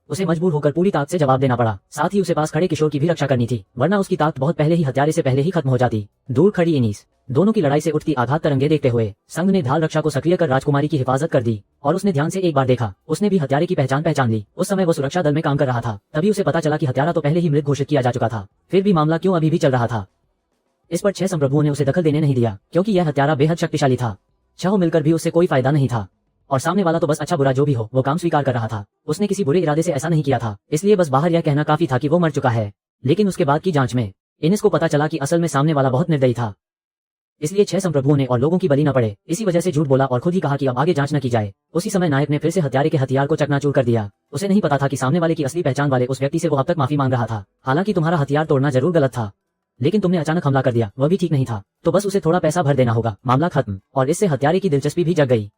उसे मजबूर होकर पूरी ताकत से जवाब देना पड़ा। साथ ही उसे पास खड़े किशोर की भी रक्षा करनी थी, वरना उसकी ताकत बहुत पहले ही हत्यारे से पहले ही खत्म हो जाती। दूर खड़ी इनीस दोनों की लड़ाई से उठती आघात तरंगे देखते हुए संघ ने ढाल रक्षा को सक्रिय कर राजकुमारी की हिफाजत कर दी, और उसने ध्यान से एक बार देखा। उसने भी हत्यारे की पहचान ली। उस समय वो सुरक्षा दल में काम कर रहा था। तभी उसे पता चला कि हत्यारा तो पहले ही मृत घोषित किया जा चुका था, फिर भी मामला क्यों अभी भी चल रहा था। इस पर 6 संप्रभुओं ने उसे दखल देने नहीं दिया, क्योंकि यह हत्यारा बेहद शक्तिशाली था। 6 मिलकर भी उससे कोई फायदा नहीं था, और सामने वाला तो बस अच्छा बुरा जो भी हो वो काम स्वीकार कर रहा था। उसने किसी बुरे इरादे से ऐसा नहीं किया था, इसलिए बस बाहर यह कहना काफी था कि वो मर चुका है। लेकिन उसके बाद की जांच में इनिस को पता चला कि असल में सामने वाला बहुत निर्दयी था, इसलिए 6 संप्रभुओं ने और लोगों की बलि न पड़े इसी वजह से झूठ बोला और खुद ही कहा कि अब आगे जांच न की जाए। उसी समय नायक ने फिर से हत्यारे के हथियार को चकनाचूर कर दिया। उसे नहीं पता था कि सामने वाले की असली पहचान वाले उस व्यक्ति से वो अब तक माफी मांग रहा था। हालांकि तुम्हारा हथियार तोड़ना जरूर गलत था, लेकिन तुमने अचानक हमला कर दिया, वह भी ठीक नहीं था। तो बस उसे थोड़ा पैसा भर देना होगा, मामला खत्म। और इससे हत्यारे की दिलचस्पी भी जग गई,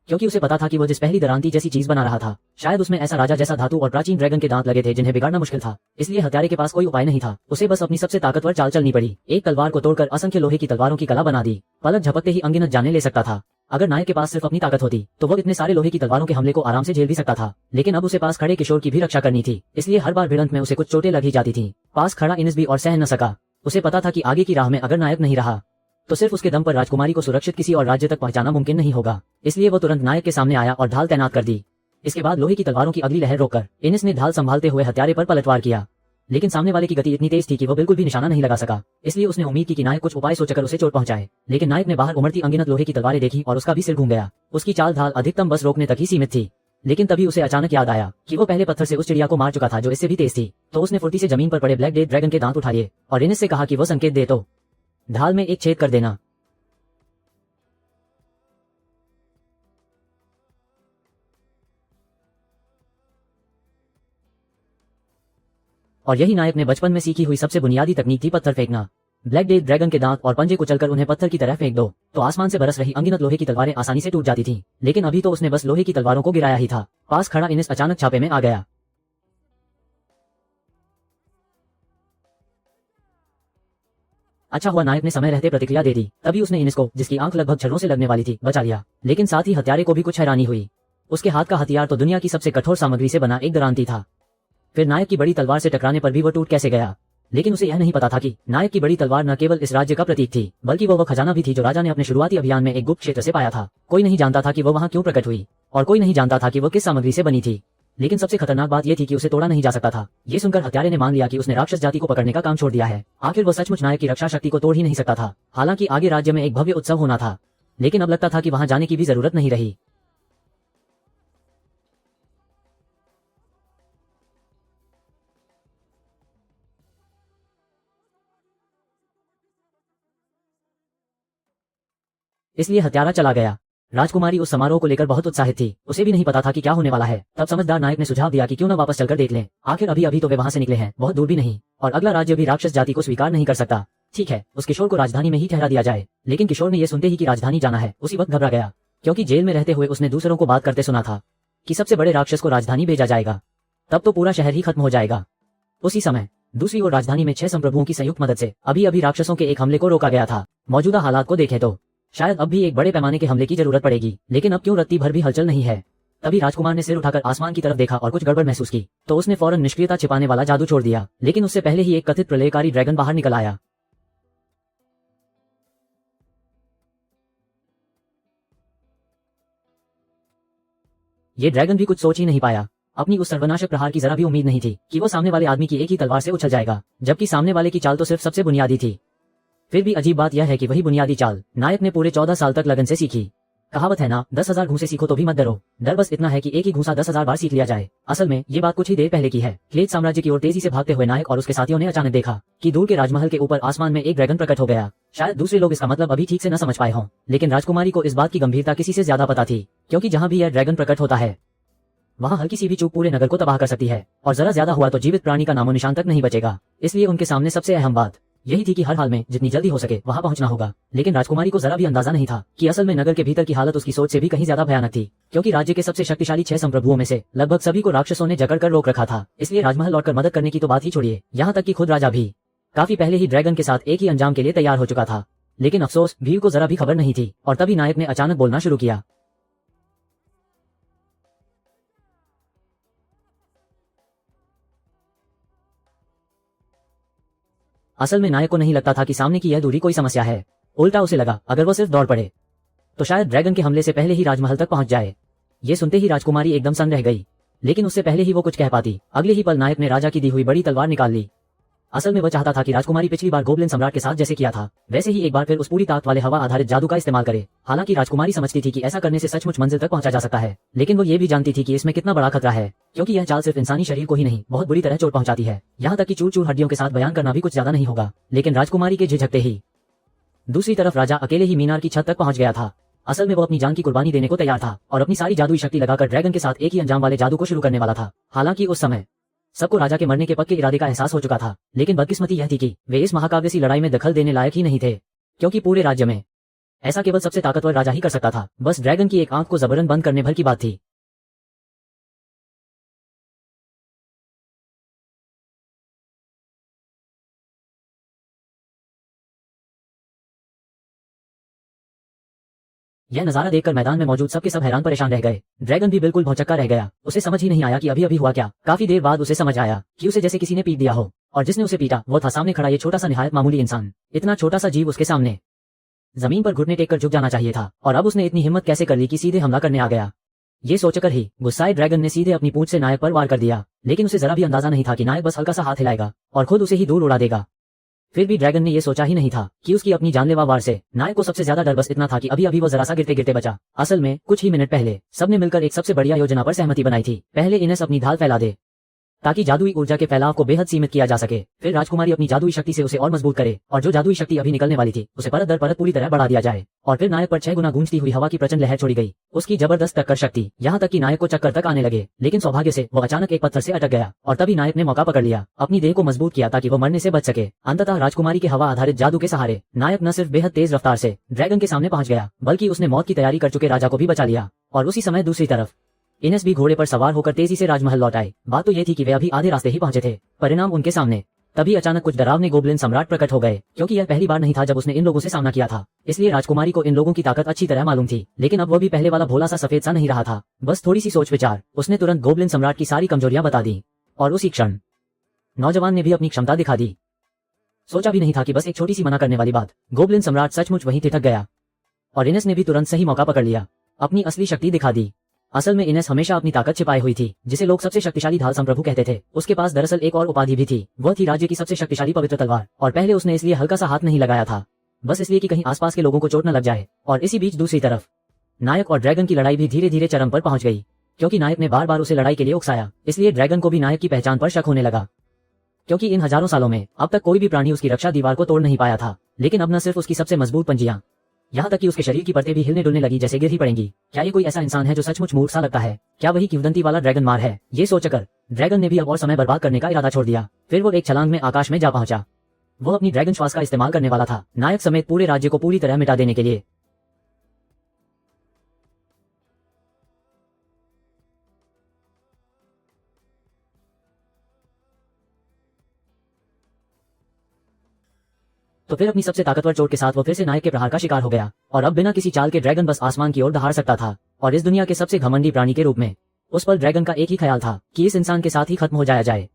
क्योंकि उसे पता था कि वो जिस पहली दरांती जैसी चीज बना रहा था, शायद उसमें ऐसा राजा जैसा धातु और प्राचीन ड्रैगन के दांत लगे थे जिन्हें बिगाड़ना मुश्किल था। इसलिए हत्यारे के पास कोई उपाय नहीं था, उसे बस अपनी सबसे ताकतवर चाल चलनी पड़ी। एक तलवार को तोड़कर असंख्य लोहे की तलवारों की कला बना दी। पलक झपकते ही अनगिनत जाने ले सकता था। अगर नायक के पास सिर्फ अपनी ताकत होती तो वो इतने सारे लोहे की तलवारों के हमले को आराम से झेल भी सकता था। लेकिन अब उसे पास खड़े किशोर की भी रक्षा करनी थी, इसलिए हर बार भिड़ंत में उसे कुछ चोटें लग ही जाती थी। पास खड़ा इनिस भी और सह न सका। उसे पता था कि आगे की राह में अगर नायक नहीं रहा तो सिर्फ उसके दम पर राजकुमारी को सुरक्षित किसी और राज्य तक पहुंचाना मुमकिन नहीं होगा। इसलिए वो तुरंत नायक के सामने आया और ढाल तैनात कर दी। इसके बाद लोहे की तलवारों की अगली लहर रोककर इनिस ने ढाल संभालते हुए हत्यारे पर पलटवार किया। लेकिन सामने वाले की गति इतनी तेज थी कि वो बिल्कुल भी निशाना नहीं लगा सका। इसलिए उसने उम्मीद की कि नायक कुछ उपाय सोचकर उसे चोट पहुंचाए। लेकिन नायक ने बाहर उमड़ती अनगिनत लोहे की तलवारें देखी और उसका भी सिर घूम गया। उसकी चाल ढाल अधिकतम बस रोकने तक ही सीमित थी। लेकिन तभी उसे अचानक याद आया कि वो पहले पत्थर से उस चिड़िया को मार चुका था जो इससे भी तेज थी। तो उसने फुर्ती से जमीन पर पड़े ब्लैक डेथ ड्रैगन के दांत उठा लिए और इनिस से कहा कि वो संकेत दे तो ढाल में एक छेद कर देना। और यही नायक ने बचपन में सीखी हुई सबसे बुनियादी तकनीक थी, पत्थर फेंकना। ब्लैक डेथ ड्रैगन के दांत और पंजे कुचलकर उन्हें पत्थर की तरह फेंक दो तो आसमान से बरस रही अनगिनत लोहे की तलवारें आसानी से टूट जाती थीं। लेकिन अभी तो उसने बस लोहे की तलवारों को गिराया ही था। पास खड़ा इनिस अचानक छापे में आ गया। अच्छा हुआ नायक ने समय रहते प्रतिक्रिया दे दी। तभी उसने इनिस को, जिसकी आंख लगभग छर्रों से लगने वाली थी, बचा लिया। लेकिन साथ ही हत्यारे को भी कुछ हैरानी हुई। उसके हाथ का हथियार तो दुनिया की सबसे कठोर सामग्री से बना एक दरांती था। फिर नायक की बड़ी तलवार से टकराने पर भी वो टूट कैसे गया। लेकिन उसे यह नहीं पता था कि नायक की बड़ी तलवार न केवल इस राज्य का प्रतीक थी, बल्कि वो खजाना भी थी जो राजा ने अपने शुरुआती अभियान में एक गुप्त क्षेत्र से पाया था। कोई नहीं जानता था कि वो वहां क्यों प्रकट हुई, और कोई नहीं जानता था कि वो किस सामग्री से बनी थी। लेकिन सबसे खतरनाक बात यह थी कि उसे तोड़ा नहीं जा सकता था। ये सुनकर हत्यारे ने मान लिया कि उसने राक्षस जाति को पकड़ने का काम छोड़ दिया है। आखिर वो सचमुच नायक की रक्षा शक्ति को तोड़ ही नहीं सकता था। हालांकि आगे राज्य में एक भव्य उत्सव होना था, लेकिन अब लगता था कि वहां जाने की भी जरूरत नहीं रही। इसलिए हत्यारा चला गया। राजकुमारी उस समारोह को लेकर बहुत उत्साहित थी, उसे भी नहीं पता था कि क्या होने वाला है। तब समझदार नायक ने सुझाव दिया कि क्यों न वापस चलकर देख लें, आखिर अभी अभी तो वे वहां से निकले हैं, बहुत दूर भी नहीं, और अगला राज्य भी राक्षस जाति को स्वीकार नहीं कर सकता। ठीक है, उस किशोर को राजधानी में ही ठहरा दिया जाए। लेकिन किशोर ने यह सुनते ही कि राजधानी जाना है, उसी वक्त घबरा गया, क्योंकि जेल में रहते हुए उसने दूसरों को बात करते सुना था कि सबसे बड़े राक्षस को राजधानी भेजा जाएगा, तब तो पूरा शहर ही खत्म हो जाएगा। उसी समय दूसरी ओर राजधानी में 6 संप्रभुओं की संयुक्त मदद से अभी अभी राक्षसों के एक हमले को रोका गया था। मौजूदा हालात को देखें तो शायद अब भी एक बड़े पैमाने के हमले की जरूरत पड़ेगी, लेकिन अब क्यों रत्ती भर भी हलचल नहीं है। तभी राजकुमार ने सिर उठाकर आसमान की तरफ देखा और कुछ गड़बड़ महसूस की, तो उसने फौरन निष्क्रियता छिपाने वाला जादू छोड़ दिया। लेकिन उससे पहले ही एक कथित प्रलयकारी ड्रैगन बाहर निकल आया। ये ड्रैगन भी कुछ सोच ही नहीं पाया। अपनी उस सर्वनाशक प्रहार की जरा भी उम्मीद नहीं थी कि वो सामने वाले आदमी की एक ही तलवार से उछल जाएगा, जबकि सामने वाले की चाल तो सिर्फ सबसे बुनियादी थी। फिर भी अजीब बात यह है कि वही बुनियादी चाल नायक ने पूरे 14 साल तक लगन से सीखी। कहावत है ना, 10,000 घूंसे सीखो तो भी मत डरो। डर बस इतना है कि एक ही घूंसा 10,000 बार सीख लिया जाए। असल में ये बात कुछ ही देर पहले की है। क्लेद साम्राज्य की ओर तेजी से भागते हुए नायक और उसके साथियों ने अचानक देखा कि दूर के राजमहल के ऊपर आसमान में एक ड्रैगन प्रकट हो गया। शायद दूसरे लोग इसका मतलब अभी ठीक से न समझ पाए हों, लेकिन राजकुमारी को इस बात की गंभीरता किसी से ज्यादा पता थी, क्योंकि जहां भी यह ड्रैगन प्रकट होता है वहां हल्की सी भी चूक पूरे नगर को तबाह कर सकती है, और जरा ज्यादा हुआ तो जीवित प्राणी का नामो निशान तक नहीं बचेगा। इसलिए उनके सामने सबसे अहम बात यही थी कि हर हाल में जितनी जल्दी हो सके वहां पहुंचना होगा। लेकिन राजकुमारी को जरा भी अंदाजा नहीं था कि असल में नगर के भीतर की हालत उसकी सोच से भी कहीं ज्यादा भयानक थी, क्योंकि राज्य के सबसे शक्तिशाली 6 संप्रभुओं में से लगभग सभी को राक्षसों ने जकड़ कर रोक रखा था। इसलिए राजमहल लौटकर मदद करने की तो बात ही छोड़िए, यहाँ तक कि खुद राजा भी काफी पहले ही ड्रैगन के साथ एक ही अंजाम के लिए तैयार हो चुका था। लेकिन अफसोस भीड़ को जरा भी खबर नहीं थी, और तभी नायक ने अचानक बोलना शुरू किया। असल में नायक को नहीं लगता था कि सामने की यह दूरी कोई समस्या है। उल्टा उसे लगा अगर वो सिर्फ दौड़ पड़े तो शायद ड्रैगन के हमले से पहले ही राजमहल तक पहुंच जाए। ये सुनते ही राजकुमारी एकदम सन्न रह गई, लेकिन उससे पहले ही वो कुछ कह पाती, अगले ही पल नायक ने राजा की दी हुई बड़ी तलवार निकाल ली। असल में वह चाहता था कि राजकुमारी पिछली बार गोब्लिन सम्राट के साथ जैसे किया था वैसे ही एक बार फिर उस पूरी ताकत वाले हवा आधारित जादू का इस्तेमाल करे। हालांकि राजकुमारी समझती थी कि ऐसा करने से सचमुच मंजिल तक पहुंचा जा सकता है, लेकिन वो ये भी जानती थी कि इसमें कितना बड़ा खतरा है, क्योंकि यह चाल सिर्फ इंसानी शरीर को ही नहीं बहुत बुरी तरह चोट पहुंचाती है। यहाँ तक कि चूर चूर हड्डियों के साथ बयान करना भी कुछ ज्यादा नहीं होगा। लेकिन राजकुमारी के झिझकते ही दूसरी तरफ राजा अकेले ही मीनार की छत तक पहुंच गया था। असल में वो अपनी जान की कुर्बानी देने को तैयार था और अपनी सारी जादुई शक्ति लगाकर ड्रैगन के साथ एक ही अंजाम वाले जादू को शुरू करने वाला था। हालांकि उस समय सबको राजा के मरने के पक्के इरादे का एहसास हो चुका था, लेकिन बदकिस्मती यह थी कि वे इस महाकाव्य सी लड़ाई में दखल देने लायक ही नहीं थे, क्योंकि पूरे राज्य में ऐसा केवल सबसे ताकतवर राजा ही कर सकता था। बस ड्रैगन की एक आंख को जबरन बंद करने भर की बात थी। यह नजारा देखकर मैदान में मौजूद सबके सब हैरान परेशान रह गए। ड्रैगन भी बिल्कुल भौचक्का रह गया। उसे समझ ही नहीं आया कि अभी अभी हुआ क्या। काफी देर बाद उसे समझ आया कि उसे जैसे किसी ने पीट दिया हो, और जिसने उसे पीटा वो था सामने खड़ा ये छोटा सा निहायत मामूली इंसान। इतना छोटा सा जीव उसके सामने जमीन पर घुटने टेक कर झुक जाना चाहिए था, और अब उसने इतनी हिम्मत कैसे कर ली कि सीधे हमला करने आ गया। ये सोचकर ही गुस्साए ड्रैगन ने सीधे अपनी पूंछ से नायक पर वार कर दिया, लेकिन उसे जरा भी अंदाजा नहीं था कि नायक बस हल्का सा हाथ हिलाएगा और खुद उसे ही दूर उड़ा देगा। फिर भी ड्रैगन ने यह सोचा ही नहीं था कि उसकी अपनी जानलेवा वार से नायक को सबसे ज्यादा डर बस इतना था कि अभी अभी वो जरा सा गिरते गिरते बचा। असल में कुछ ही मिनट पहले सबने मिलकर एक सबसे बढ़िया योजना पर सहमति बनाई थी। पहले इनेस अपनी ढाल फैला दे ताकि जादुई ऊर्जा के फैलाव को बेहद सीमित किया जा सके। फिर राजकुमारी अपनी जादुई शक्ति से उसे और मजबूत करे, और जो जादुई शक्ति अभी निकलने वाली थी उसे परत दर परत पूरी तरह बढ़ा दिया जाए। और फिर नायक पर 6 गुना गूंजती हुई हवा की प्रचंड लहर छोड़ी गई, उसकी जबरदस्त टक्कर शक्ति, यहाँ तक कि नायक को चक्कर तक आने लगे। लेकिन सौभाग्य से वो अचानक एक पत्थर से अटक गया, और तभी नायक ने मौका पकड़ लिया, अपनी देह को मजबूत किया ताकि वो मरने से बच सके। अंततः राजकुमारी के हवा आधारित जादू के सहारे नायक न सिर्फ बेहद तेज रफ्तार से ड्रैगन के सामने पहुंच गया, बल्कि उसने मौत की तैयारी कर चुके राजा को भी बचा लिया। और उसी समय दूसरी तरफ इनेस भी घोड़े पर सवार होकर तेजी से राजमहल लौट आए। बात तो ये थी कि वे अभी आधे रास्ते ही पहुंचे थे, परिणाम उनके सामने। तभी अचानक कुछ डरावने गोब्लिन सम्राट प्रकट हो गए, क्योंकि यह पहली बार नहीं था जब उसने इन लोगों से सामना किया था। इसलिए राजकुमारी को इन लोगों की ताकत अच्छी तरह मालूम थी, लेकिन अब वो भी पहले वाला भोला सा सफेद सा नहीं रहा था। बस थोड़ी सी सोच विचार उसने तुरंत गोब्लिन सम्राट की सारी कमजोरियां बता दी, और उसी क्षण नौजवान ने भी अपनी क्षमता दिखा दी। सोचा भी नहीं था कि बस एक छोटी सी मना करने वाली बात गोब्लिन सम्राट सचमुच वहीं ठिठक गया, और इनेस ने भी तुरंत सही मौका पकड़ लिया, अपनी असली शक्ति दिखा दी। असल में इनेस हमेशा अपनी ताकत छिपाई हुई थी, जिसे लोग सबसे शक्तिशाली ढाल संप्रभु कहते थे। उसके पास दरअसल एक और उपाधि भी थी, वह थी राज्य की सबसे शक्तिशाली पवित्र तलवार। और पहले उसने इसलिए हल्का सा हाथ नहीं लगाया था, बस इसलिए कि कहीं आसपास के लोगों को चोट न लग जाए। और इसी बीच दूसरी तरफ नायक और ड्रैगन की लड़ाई भी धीरे धीरे चरम पर पहुंच गई, क्योंकि नायक ने बार बार उसे लड़ाई के लिए उकसाया। इसलिए ड्रैगन को भी नायक की पहचान पर शक होने लगा, क्योंकि इन हजारों सालों में अब तक कोई भी प्राणी उसकी रक्षा दीवार को तोड़ नहीं पाया था। लेकिन अब न सिर्फ उसकी सबसे मजबूत पंजियां यहाँ तक कि उसके शरीर की परतें भी हिलने डुलने लगी जैसे गिर ही पड़ेंगी। क्या ये कोई ऐसा इंसान है जो सचमुच मूर्ख सा लगता है? क्या वही किंवदंती वाला ड्रैगन मार है? ये सोचकर ड्रैगन ने भी अब और समय बर्बाद करने का इरादा छोड़ दिया। फिर वो एक छलांग में आकाश में जा पहुंचा। वो अपनी ड्रैगन श्वास का इस्तेमाल करने वाला था, नायक समेत पूरे राज्य को पूरी तरह मिटा देने के लिए। तो फिर अपनी सबसे ताकतवर चोट के साथ वो फिर से नायक के प्रहार का शिकार हो गया और अब बिना किसी चाल के ड्रैगन बस आसमान की ओर दहाड़ सकता था। और इस दुनिया के सबसे घमंडी प्राणी के रूप में उस पल ड्रैगन का एक ही ख्याल था कि इस इंसान के साथ ही खत्म हो जाया जाए।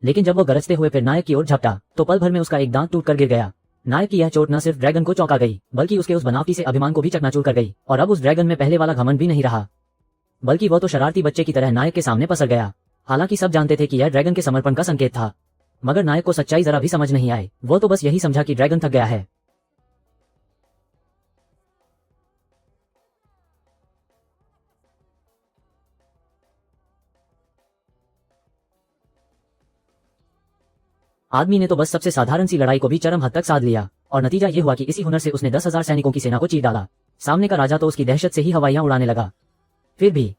लेकिन जब वो गरजते हुए फिर नायक की ओर झपटा तो पल भर में उसका एक दांत टूट कर गिर गया। नायक की यह चोट न सिर्फ ड्रैगन को चौंका गई बल्कि उसके उस बनावटी से अभिमान को भी चकनाचूर कर गई। और अब उस ड्रैगन में पहले वाला घमंड भी नहीं रहा, बल्कि वो तो शरारती बच्चे की तरह नायक के सामने पसर गया। हालांकि सब जानते थे कि यह ड्रैगन के समर्पण का संकेत था, मगर नायक को सच्चाई जरा भी समझ नहीं आई। वो तो बस यही समझा कि ड्रैगन थक गया है। आदमी ने तो बस सबसे साधारण सी लड़ाई को भी चरम हद तक साध लिया और नतीजा ये हुआ कि इसी हुनर से उसने 10,000 सैनिकों की सेना को चीर डाला। सामने का राजा तो उसकी दहशत से ही हवाइयां उड़ाने लगा। फिर भी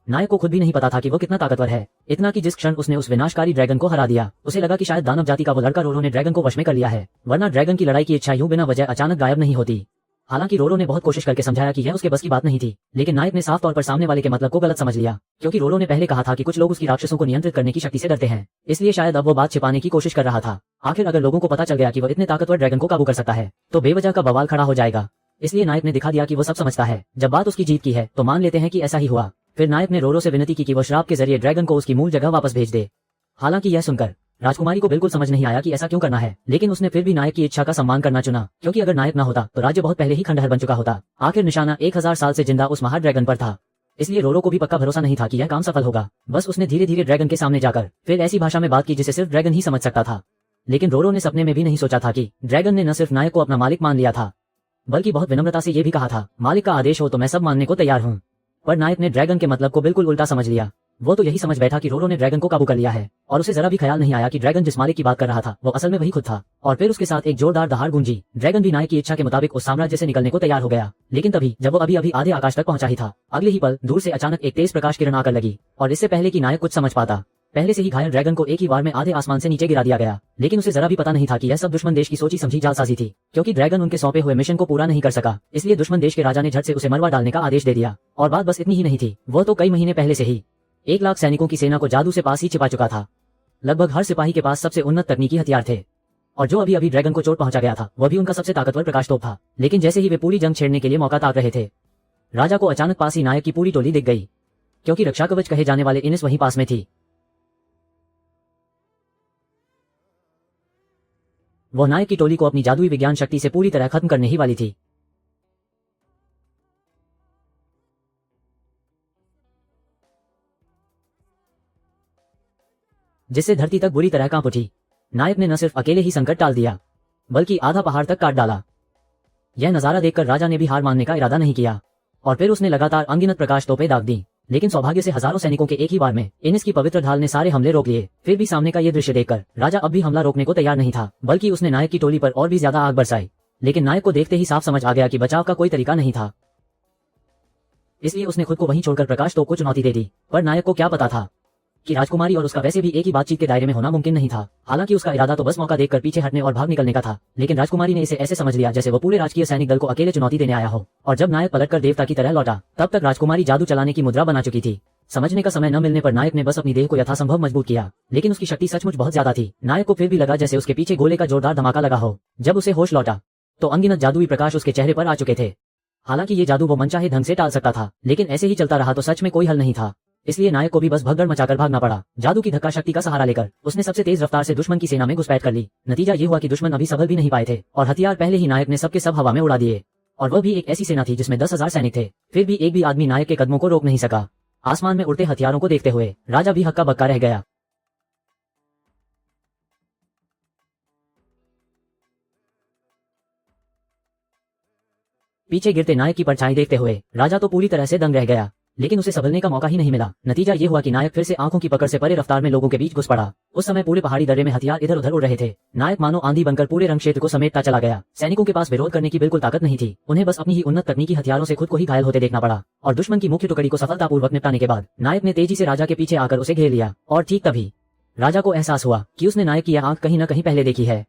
नायक को खुद भी नहीं पता था कि वो कितना ताकतवर है। इतना कि जिस क्षण उसने उस विनाशकारी ड्रैगन को हरा दिया, उसे लगा कि शायद दानव जाति का वो लड़का रोरो ने ड्रैगन को वश में कर लिया है, वरना ड्रैगन की लड़ाई की इच्छा यूं बिना वजह अचानक गायब नहीं होती। हालांकि रोरो ने बहुत कोशिश करके समझाया कि यह उसके बस की बात नहीं थी, लेकिन नायक ने साफ तौर पर सामने वाले के मतलब को गलत समझ लिया, क्योंकि रोरो ने पहले कहा था कि कुछ लोग उसकी राक्षसों को नियंत्रित करने की शक्ति से डरते हैं, इसलिए शायद अब वो बात छिपाने की कोशिश कर रहा था। आखिर अगर लोगों को पता चल गया कि वो इतने ताकतवर ड्रैगन को काबू कर सकता है तो बेवजह का बवाल खड़ा हो जाएगा। इसलिए नायक ने दिखा दिया कि वो सब समझता है। जब बात उसकी जीत की है तो मान लेते हैं कि ऐसा ही हुआ। फिर नायक ने रोरो से विनती की कि वो श्राप के जरिए ड्रैगन को उसकी मूल जगह वापस भेज दे। हालांकि यह सुनकर राजकुमारी को बिल्कुल समझ नहीं आया कि ऐसा क्यों करना है, लेकिन उसने फिर भी नायक की इच्छा का सम्मान करना चुना, क्योंकि अगर नायक न होता तो राज्य बहुत पहले ही खंडहर बन चुका होता। आखिर निशाना 1000 साल से जिंदा उस महा ड्रैगन पर था, इसलिए रोरो को भी पक्का भरोसा नहीं था कि यह काम सफल होगा। बस उसने धीरे धीरे ड्रैगन के सामने जाकर फिर ऐसी भाषा में बात की जिसे सिर्फ ड्रैगन ही समझ सकता था। लेकिन रोरो ने सपने में भी नहीं सोचा था कि ड्रैगन ने न सिर्फ नायक को अपना मालिक मान लिया था, बल्कि बहुत विनम्रता से यह भी कहा था, मालिक का आदेश हो तो मैं सब मानने को तैयार हूँ। पर नायक ने ड्रैगन के मतलब को बिल्कुल उल्टा समझ लिया। वो तो यही समझ बैठा कि रोरो ने ड्रैगन को काबू कर लिया है, और उसे जरा भी ख्याल नहीं आया कि ड्रैगन जिस मालिक की बात कर रहा था वो असल में वही खुद था। और फिर उसके साथ एक जोरदार दहाड़ गूंजी। ड्रैगन भी नायक की इच्छा के मुताबिक उस साम्राज्य से निकलने को तैयार हो गया। लेकिन तभी जब वो अभी अभी आधे आकाश तक पहुंचा ही था, अगले ही पल दूर से अचानक एक तेज प्रकाश किरण आकर लगी, और इससे पहले कि नायक कुछ समझ पाता, पहले से ही घायल ड्रैगन को एक ही बार में आधे आसमान से नीचे गिरा दिया गया। लेकिन उसे जरा भी पता नहीं था कि यह सब दुश्मन देश की सोची समझी जालसाजी थी, क्योंकि ड्रैगन उनके सौंपे हुए मिशन को पूरा नहीं कर सका, इसलिए दुश्मन देश के राजा ने झट से उसे मरवा डालने का आदेश दे दिया। और बात बस इतनी ही नहीं थी, वो तो कई महीने पहले से ही 1 लाख सैनिकों की सेना को जादू से पास ही छिपा चुका था। लगभग हर सिपाही के पास सबसे उन्नत तकनीकी हथियार थे, और जो अभी अभी ड्रैगन को चोट पहुंचा गया था वह भी उनका सबसे ताकतवर प्रकाश तोप था। लेकिन जैसे ही वे पूरी जंग छेड़ने के लिए मौका ताक रहे थे, राजा को अचानक पास ही नायक की पूरी टोली दिख गई, क्योंकि रक्षा कवच कहे जाने वाले इनिस वहीं पास में थी। वह नायक की टोली को अपनी जादुई विज्ञान शक्ति से पूरी तरह खत्म करने ही वाली थी। जिससे धरती तक बुरी तरह कांप उठी। नायक ने न सिर्फ अकेले ही संकट टाल दिया, बल्कि आधा पहाड़ तक काट डाला। यह नजारा देखकर राजा ने भी हार मानने का इरादा नहीं किया, और फिर उसने लगातार अनगिनत प्रकाश तोपें दाग दी। लेकिन सौभाग्य से हजारों सैनिकों के एक ही बार में इनिस की पवित्र ढाल ने सारे हमले रोक लिए। फिर भी सामने का यह दृश्य देखकर राजा अब भी हमला रोकने को तैयार नहीं था, बल्कि उसने नायक की टोली पर और भी ज्यादा आग बरसाई। लेकिन नायक को देखते ही साफ समझ आ गया कि बचाव का कोई तरीका नहीं था, इसलिए उसने खुद को वहीं छोड़कर प्रकाश तोप को चुनौती दे दी। पर नायक को क्या पता था कि राजकुमारी और उसका वैसे भी एक ही बातचीत के दायरे में होना मुमकिन नहीं था। हालांकि उसका इरादा तो बस मौका देखकर पीछे हटने और भाग निकलने का था, लेकिन राजकुमारी ने इसे ऐसे समझ लिया जैसे वो पूरे राजकीय सैनिक दल को अकेले चुनौती देने आया हो। और जब नायक पलटकर देवता की तरह लौटा, तब तक राजकुमारी जादू चलाने की मुद्रा बना चुकी थी। समझने का समय न मिलने पर नायक ने बस अपनी देह को यथासंभव मजबूत किया, लेकिन उसकी शक्ति सचमुच बहुत ज्यादा थी। नायक को फिर भी लगा जैसे उसके पीछे गोले का जोरदार धमाका लगा हो। जब उसे होश लौटा तो अनगिनत जादुई प्रकाश उसके चेहरे पर आ चुके थे। हालांकि ये जादू वो मनचाहे ढंग से टाल सकता था, लेकिन ऐसे ही चलता रहा तो सच में कोई हल नहीं था। इसलिए नायक को भी बस भगदड़ मचाकर भागना पड़ा। जादू की धक्का शक्ति का सहारा लेकर उसने सबसे तेज रफ्तार से दुश्मन की सेना में घुसपैठ कर ली। नतीजा ये हुआ कि दुश्मन अभी संभल भी नहीं पाए थे, और हथियार पहले ही नायक ने सबके सब हवा में उड़ा दिए। और वह भी एक ऐसी सेना थी जिसमें 10,000 सैनिक थे। फिर भी एक भी आदमी नायक के कदमों को रोक नहीं सका। आसमान में उड़ते हथियारों को देखते हुए राजा भी हक्का बक्का रह गया। पीछे गिरते नायक की परछाई देखते हुए राजा तो पूरी तरह से दंग रह गया। लेकिन उसे संभलने का मौका ही नहीं मिला। नतीजा ये हुआ कि नायक फिर से आंखों की पकड़ से परे रफ्तार में लोगों के बीच घुस पड़ा। उस समय पूरे पहाड़ी दर्रे में हथियार इधर उधर उड़ रहे थे। नायक मानो आंधी बनकर पूरे रण क्षेत्र को समेटता चला गया। सैनिकों के पास विरोध करने की बिल्कुल ताकत नहीं थी। उन्हें बस अपनी ही उन्नत तकनीकी हथियारों से खुद को ही घायल होते देखना पड़ा। और दुश्मन की मुख्य टुकड़ी को सफलतापूर्वक निपटाने के बाद नायक ने तेजी से राजा के पीछे आकर उसे घेर लिया। और ठीक तभी राजा को एहसास हुआ कि उसने नायक की यह आंख कहीं न कहीं पहले देखी है।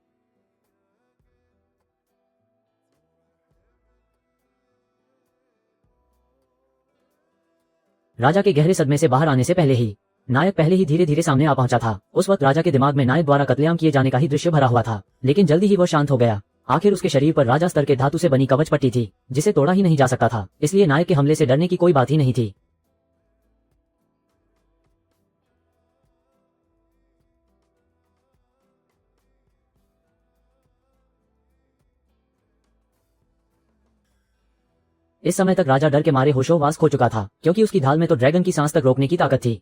राजा के गहरे सदमे से बाहर आने से पहले ही नायक पहले ही धीरे धीरे सामने आ पहुंचा था। उस वक्त राजा के दिमाग में नायक द्वारा कत्लेआम किए जाने का ही दृश्य भरा हुआ था, लेकिन जल्दी ही वह शांत हो गया। आखिर उसके शरीर पर राजा स्तर के धातु से बनी कवच पट्टी थी, जिसे तोड़ा ही नहीं जा सकता था, इसलिए नायक के हमले से डरने की कोई बात ही नहीं थी। इस समय तक राजा डर के मारे होशोहवास खो चुका था, क्योंकि उसकी ढाल में तो ड्रैगन की सांस तक रोकने की ताकत थी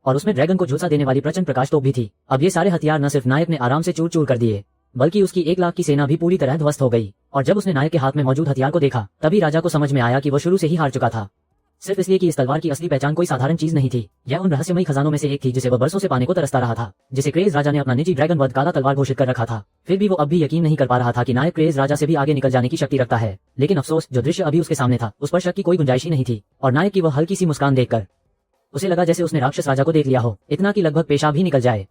और उसमें ड्रैगन को झुलसा देने वाली प्रचंड प्रकाश तोप भी थी। अब ये सारे हथियार न सिर्फ नायक ने आराम से चूर चूर कर दिए, बल्कि उसकी 1 लाख की सेना भी पूरी तरह ध्वस्त हो गई। और जब उसने नायक के हाथ में मौजूद हथियार को देखा, तभी राजा को समझ में आया कि वह शुरू से ही हार चुका था, सिर्फ इसलिए कि इस तलवार की असली पहचान कोई साधारण चीज नहीं थी। यह उन रहस्यमयी खजानों में से एक थी जिसे वह बरसों से पाने को तरसता रहा था, जिसे क्रेज राजा ने अपना निजी ड्रैगन वध काला तलवार घोषित कर रखा था। फिर भी वो अब भी यकीन नहीं कर पा रहा था कि नायक क्रेज राजा से भी आगे निकल जाने की शक्ति रखता है। लेकिन अफसोस, जो दृश्य अभी उसके सामने था उस पर शक की कोई गुंजाइश ही नहीं थी। और नायक की वह हल्की सी मुस्कान देखकर उसे लगा जैसे उसने राक्षस राजा को देख लिया हो, इतना कि लगभग पेशाब ही निकल जाए।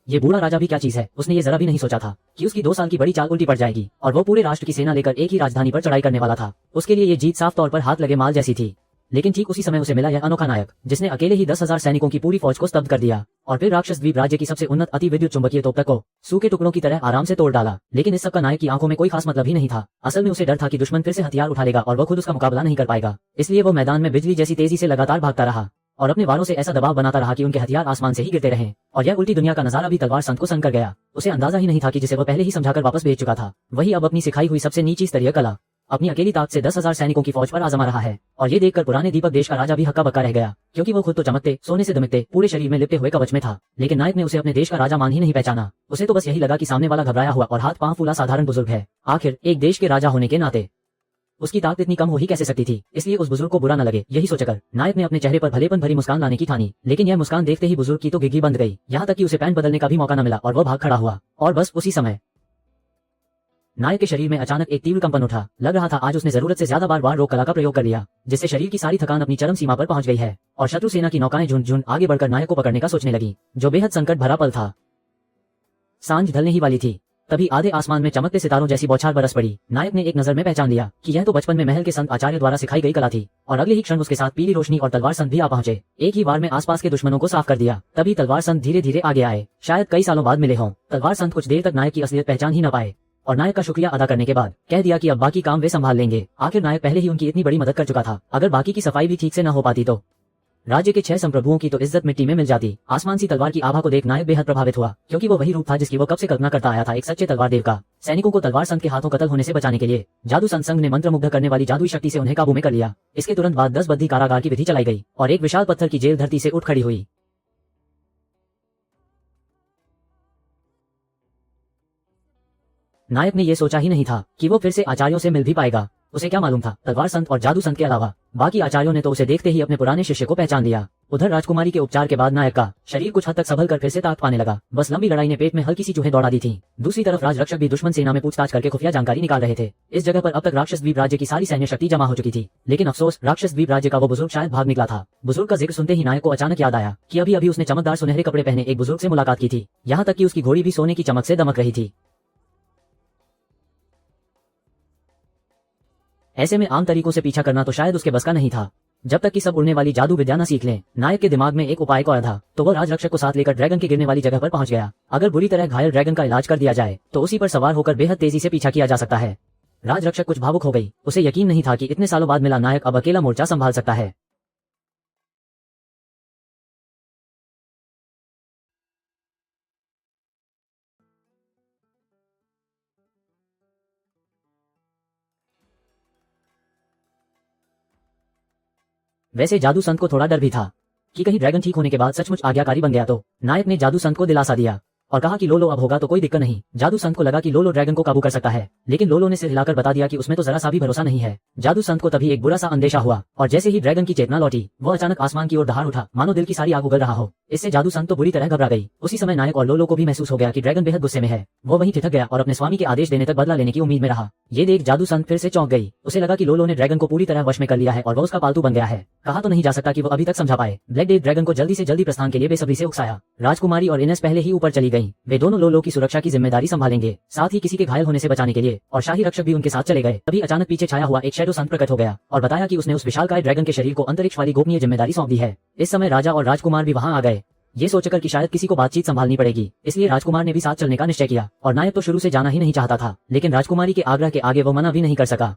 ये बूढ़ा राजा भी क्या चीज है। उसने ये जरा भी नहीं सोचा था कि उसकी 2 साल की बड़ी चाल उल्टी पड़ जाएगी और वो पूरे राष्ट्र की सेना लेकर एक ही राजधानी पर चढ़ाई करने वाला था। उसके लिए ये जीत साफ तौर पर हाथ लगे माल जैसी थी। लेकिन ठीक उसी समय उसे मिला यह अनोखा नायक, जिसने अकेले ही 10,000 सैनिकों की पूरी फौज को स्तब्ध कर दिया और फिर राक्षस द्वीप राज्य की सबसे उन्नत अति विद्युत चुंबकीय तोप तक को सूखे टुकड़ों की तरह आराम से तोड़ डाला। लेकिन इस सब का नायक की आंखों में कोई खास मतलब ही नहीं था। असल में उसे डर था कि दुश्मन फिर से हथियार उठा लेगा और वह खुद उसका मुकाबला नहीं कर पाएगा। इसलिए वो मैदान में बिजली जैसी तेजी से लगातार भागता रहा और अपने वारों से ऐसा दबाव बनाता रहा कि उनके हथियार आसमान से ही गिरते रहें। और यह उल्टी दुनिया का नजारा भी तलवार संत को सन कर गया। उसे अंदाजा ही नहीं था कि जिसे वह पहले ही समझाकर वापस भेज चुका था, वही अब अपनी सिखाई हुई सबसे नीची स्तरीय कला अपनी अकेली ताकत से 10,000 सैनिकों की फौज पर आजमा रहा है। और ये देखकर पुराने दीपक देश का राजा भी हक्का बक्का रह गया, क्योंकि वो खुद तो चमकते सोने से दमकते पूरे शरीर में लिपटे हुए कवच में था, लेकिन नायक ने उसे अपने देश का राजा मान ही नहीं पहचाना। उसे तो बस यही लगा कि सामने वाला घबराया हुआ और हाथ पांव फूला साधारण बुजुर्ग है। आखिर एक देश के राजा होने के नाते उसकी ताकत इतनी कम हो ही कैसे सकती थी। इसलिए उस बुजुर्ग को बुरा न लगे, यही सोचकर नायक ने अपने चेहरे पर भलेपन भरी मुस्कान लाने की ठानी। लेकिन यह मुस्कान देखते ही बुजुर्ग की तो गिग्गी बंद गई, यहाँ तक कि उसे पैंट बदलने का भी मौका न मिला और वह भाग खड़ा हुआ। और बस उसी समय नायक के शरीर में अचानक एक तीव्र कंपन उठा। लग रहा था आज उसने जरूरत से ज्यादा बार वार रोक कला का प्रयोग कर लिया, जिससे शरीर की सारी थकान अपनी चरम सीमा पर पहुंच गई है। और शत्रु सेना की नौकाएं झुंड झुंड आगे बढ़कर नायक को पकड़ने का सोचने लगी, जो बेहद संकट भरा पल था। सांझ ढलने ही वाली थी, तभी आधे आसमान में चमकते सितारों जैसी बौछार बरस पड़ी। नायक ने एक नजर में पहचान लिया कि यह तो बचपन में महल के संत आचार्य द्वारा सिखाई गई कला थी। और अगले ही क्षण उसके साथ पीली रोशनी और तलवार संत भी आ पहुंचे। एक ही बार में आसपास के दुश्मनों को साफ कर दिया। तभी तलवार संत धीरे धीरे आगे आए। शायद कई सालों बाद मिले हों। तलवार संत कुछ देर तक नायक की असलियत पहचान ही न पाए और नायक का शुक्रिया अदा करने के बाद कह दिया कि अब बाकी काम वे संभाल लेंगे। आखिर नायक पहले ही उनकी इतनी बड़ी मदद कर चुका था, अगर बाकी की सफाई भी ठीक से न हो पाती तो राज्य के 6 संप्रभुओं की तो इज्जत मिट्टी में मिल जाती। आसमान सी तलवार की आभा को देख नायक बेहद प्रभावित हुआ, क्योंकि वो वही रूप था जिसकी वो कब से कल्पना करता आया था, एक सच्चे तलवार देव का। सैनिकों को तलवार संत के हाथों कत्ल होने से बचाने के लिए जादू संत संघ ने मंत्रमुग्ध करने वाली जादुई शक्ति से उन्हें काबू में कर लिया। इसके तुरंत बाद 10 बद्धी कारागार की विधि चलाई गई और एक विशाल पत्थर की जेल धरती से उठ खड़ी हुई। नायक ने यह सोचा ही नहीं था कि वो फिर से आचार्यों से मिल भी पाएगा। उसे क्या मालूम था, तलवार संत और जादू संत के अलावा बाकी आचार्यों ने तो उसे देखते ही अपने पुराने शिष्य को पहचान लिया। उधर राजकुमारी के उपचार के बाद नायक का शरीर कुछ हद तक संभल कर फिर से ताकत पाने लगा। बस लंबी लड़ाई ने पेट में हल्की सी चूहें दौड़ा दी थी। दूसरी तरफ राजरक्षक भी दुश्मन सेना में पूछताछ करके खुफिया जानकारी निकाल रहे थे। इस जगह पर अब तक राक्षस द्वीप राज्य की सारी सैन्य शक्ति जमा हो चुकी थी। लेकिन अफसोस, राक्षस द्वीप राज्य का वो बुजुर्ग शायद भाग निकला था। बुजुर्ग का जिक्र सुनते ही नायक को अचानक याद आया कि अभी अभी उसने चमकदार सुनहरे कपड़े पहने एक बुजुर्ग से मुलाकात की थी। यहाँ तक कि उसकी घोड़ी भी सोने की चमक से दमक रही थी। ऐसे में आम तरीकों से पीछा करना तो शायद उसके बस का नहीं था, जब तक कि सब उड़ने वाली जादू विद्या न सीख लें। नायक के दिमाग में एक उपाय को आया था, तो वह राजरक्षक को साथ लेकर ड्रैगन के गिरने वाली जगह पर पहुंच गया। अगर बुरी तरह घायल ड्रैगन का इलाज कर दिया जाए तो उसी पर सवार होकर बेहद तेजी से पीछा किया जा सकता है। राजरक्षक कुछ भावुक हो गई। उसे यकीन नहीं था कि इतने सालों बाद मिला नायक अब अकेला मोर्चा संभाल सकता है। वैसे जादू संत को थोड़ा डर भी था, कि कहीं ड्रैगन ठीक होने के बाद सचमुच आज्ञाकारी बन गया तो नायक ने जादू संत को दिलासा दिया और कहा कि लोलो अब होगा तो कोई दिक्कत नहीं। जादू संत को लगा कि लोलो ड्रैगन को काबू कर सकता है, लेकिन लोलो ने सिर हिलाकर बता दिया कि उसमें तो जरा सा भी भरोसा नहीं है। जादू संत को तभी एक बुरा सा अंदेशा हुआ और जैसे ही ड्रैगन की चेतना लौटी वो अचानक आसमान की ओर दहाड़ उठा, मानो दिल की सारी आग उगल रहा हो। इससे जादू संत तो बुरी तरह घबरा गई। उसी समय नायक और लोलो को भी महसूस हो गया कि ड्रैगन बेहद गुस्से में है। वो वहीं ठिठक गया और अपने स्वामी के आदेश देने तक बदला लेने की उम्मीद में रहा। ये देख जादू संत फिर से चौंक गई। उसे लगा कि लोलो ने ड्रैगन को पूरी तरह वश में कर लिया है और वो उसका पालतू बन गया है। कहा तो नहीं जा सकता कि वो अभी तक समझा पाए। ब्लैक डेथ ड्रैगन को जल्दी से जल्दी प्रस्थान के लिए बेसब्री से उकसाया। राजकुमारी और इनेस पहले ही ऊपर चली गईं। वे दोनों लोलो की सुरक्षा की जिम्मेदारी संभालेंगे, साथ ही किसी के घायल होने से बचाने के लिए, और शाही रक्षक भी उनके साथ चले गए। तभी अचानक पीछे छाया हुआ एक शैडो संत प्रकट हो गया और बताया कि उसने उस विशालकाय ड्रैगन के शरीर को अंतरिक्ष वाली गोपनीय जिम्मेदारी सौंप दी है। इस समय राजा और राजकुमार भी वहां आ गए। ये सोचकर कि शायद किसी को बातचीत संभालनी पड़ेगी, इसलिए राजकुमार ने भी साथ चलने का निश्चय किया। और नायक तो शुरू से जाना ही नहीं चाहता था, लेकिन राजकुमारी के आग्रह के आगे वो मना भी नहीं कर सका।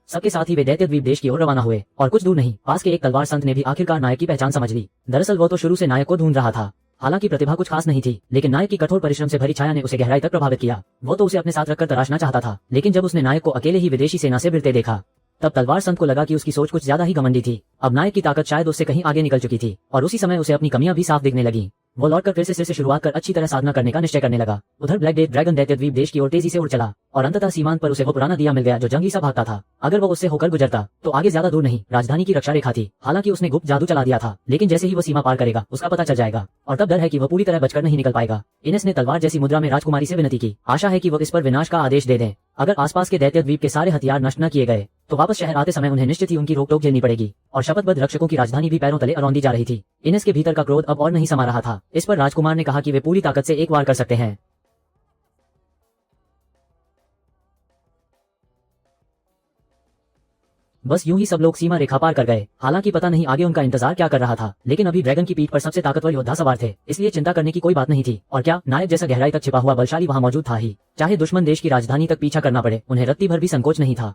सबके साथ ही वे दैत्य द्वीप देश की ओर रवाना हुए और कुछ दूर नहीं पास के एक तलवार संत ने भी आखिरकार नायक की पहचान समझ ली। दरअसल वो तो शुरू से नायक को ढूंढ रहा था। हालांकि प्रतिभा कुछ खास नहीं थी, लेकिन नायक की कठोर परिश्रम से भरी छाया ने उसे गहराई तक प्रभावित किया। वो तो उसे अपने साथ रखकर तराशना चाहता था, लेकिन जब उसने नायक को अकेले ही विदेशी सेना से भिड़ते देखा तब तलवार संत को लगा कि उसकी सोच कुछ ज्यादा ही घमंडी थी। अब नायक की ताकत शायद उससे कहीं आगे निकल चुकी थी और उसी समय उसे अपनी कमियां भी साफ दिखने लगी। वो लौटकर फिर से शुरुआत कर अच्छी तरह साधना करने का निश्चय करने लगा। उधर ब्लैक डेथ ड्रैगन दैत्य द्वीप देश की ओर तेजी से उड़ चला और अंततः सीमांत पर उसे वो पुराना दिया मिल गया जो जंगली सा भागता था। अगर वो उससे होकर गुजरता तो आगे ज्यादा दूर नहीं राजधानी की रक्षा रेखा थी। हालांकि उसने गुप्त जादू चला दिया था, लेकिन जैसे ही वो सीमा पार करेगा उसका पता चल जाएगा और तब डर है कि वो पूरी तरह बचकर नहीं निकल पाएगा। इनेस ने तलवार जैसी मुद्रा में राजकुमारी से विनती की, आशा है कि वो इस पर विनाश का आदेश दे दें। अगर आसपास के दैत्य द्वीप के सारे हथियार नष्ट न किए गए तो वापस शहर आते समय उन्हें निश्चित ही उनकी रोक-टोक झेलनी पड़ेगी। और शपथबद्ध रक्षकों की राजधानी भी पैरों तले अरौंदी जा रही थी। इनेस के भीतर का क्रोध अब और नहीं समा रहा था। इस पर राजकुमार ने कहा कि वे पूरी ताकत से एक वार कर सकते हैं। बस यूं ही सब लोग सीमा रेखा पार कर गए। हालांकि पता नहीं आगे उनका इंतजार क्या कर रहा था, लेकिन अभी ड्रैगन की पीठ पर सबसे ताकतवर योद्धा सवार थे, इसलिए चिंता करने की कोई बात नहीं थी। और क्या नायक जैसा गहराई तक छिपा हुआ बलशाली वहां मौजूद था ही। चाहे दुश्मन देश की राजधानी तक पीछा करना पड़े, उन्हें रत्ती भर भी संकोच नहीं था।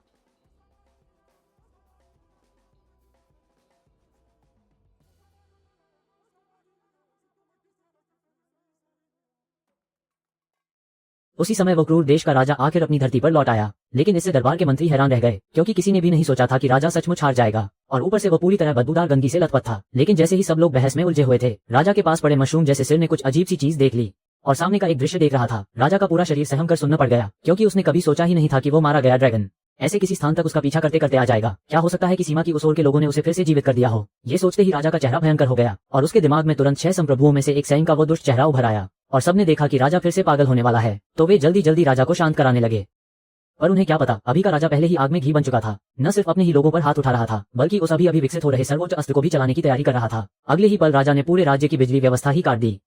उसी समय वो क्रूर देश का राजा आखिर अपनी धरती पर लौट आया, लेकिन इससे दरबार के मंत्री हैरान रह गए, क्योंकि किसी ने भी नहीं सोचा था कि राजा सचमुच हार जाएगा। और ऊपर से वो पूरी तरह बदबूदार गंदगी से लथपथ था। लेकिन जैसे ही सब लोग बहस में उलझे हुए थे, राजा के पास पड़े मशरूम जैसे सिर ने कुछ अजीब सी चीज देख ली और सामने का एक दृश्य देख रहा था। राजा का पूरा शरीर सहम कर सुन्न पड़ गया, क्योंकि उसने कभी सोचा ही नहीं था कि वो मारा गया ड्रैगन ऐसे किसी स्थान तक उसका पीछा करते करते आ जाएगा। क्या हो सकता है कि सीमा की उस ओर के लोगों ने उसे फिर से जीवित कर दिया हो। ये सोचते ही राजा का चेहरा भयंकर हो गया और उसके दिमाग में तुरंत 6 संप्रभुओं में से एक सैनिक का वो दुष्ट चेहरा उभर आया और सबने देखा कि राजा फिर से पागल होने वाला है। तो वे जल्दी जल्दी राजा को शांत कराने लगे। पर उन्हें क्या पता, अभी का राजा पहले ही आग में घी बन चुका था। न सिर्फ अपने ही लोगों पर हाथ उठा रहा था, बल्कि उस अभी विकसित हो रहे सर्वोच्च अस्त्र को भी चलाने की तैयारी कर रहा था। अगले ही पल राजा ने पूरे राज्य की बिजली व्यवस्था ही काट दी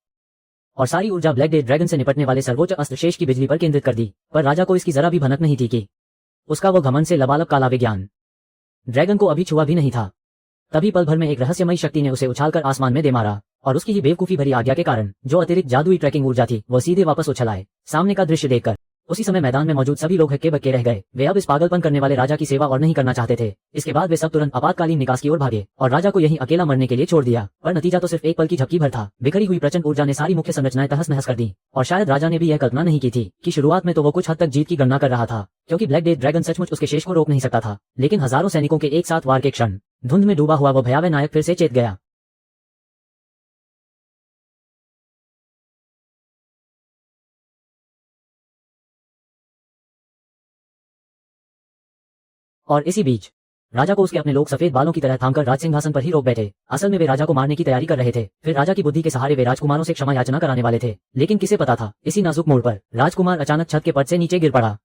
और सारी ऊर्जा ब्लैक डेथ ड्रैगन से निपटने वाले सर्वोच्च अस्त्र शेष की बिजली पर केंद्रित कर दी। पर राजा को इसकी जरा भी भनक नहीं थी कि उसका वो घमंड से लबालब काला विज्ञान ड्रैगन को अभी छुआ भी नहीं था। तभी पल भर में एक रहस्यमयी शक्ति ने उसे उछालकर आसमान में दे मारा और उसकी ही बेवकूफी भरी आज्ञा के कारण जो अतिरिक्त जादुई ट्रैकिंग ऊर्जा थी वो सीधे वापस उछल आए सामने का दृश्य देखकर। उसी समय मैदान में मौजूद सभी लोग हक्के बक्के रह गए। वे अब इस पागलपन करने वाले राजा की सेवा और नहीं करना चाहते थे। इसके बाद वे सब तुरंत आपातकालीन निकास की ओर भागे और राजा को यहीं अकेला मरने के लिए छोड़ दिया। पर नतीजा तो सिर्फ एक पल की झपकी भर था। बिखरी हुई प्रचंड ऊर्जा ने सारी मुख्य संरचनाएं तहस नहस कर दी और शायद राजा ने भी यह कल्पना नहीं की थी कि शुरुआत में तो वो कुछ हद तक जीत की गणना कर रहा था, क्योंकि ब्लैक डेथ ड्रैगन सचमुच उसके शेष को रोक नहीं सकता था। लेकिन हजारों सैनिकों के एक साथ वार के क्षण धुंध में डूबा हुआ वो भयावह नायक फिर से चेत गया। और इसी बीच राजा को उसके अपने लोग सफेद बालों की तरह थामकर राज सिंहासन पर ही रोक बैठे। असल में वे राजा को मारने की तैयारी कर रहे थे। फिर राजा की बुद्धि के सहारे वे राजकुमारों से क्षमा याचना कराने वाले थे। लेकिन किसे पता था, इसी नाजुक मोड़ पर राजकुमार अचानक छत के पट से नीचे गिर पड़ा।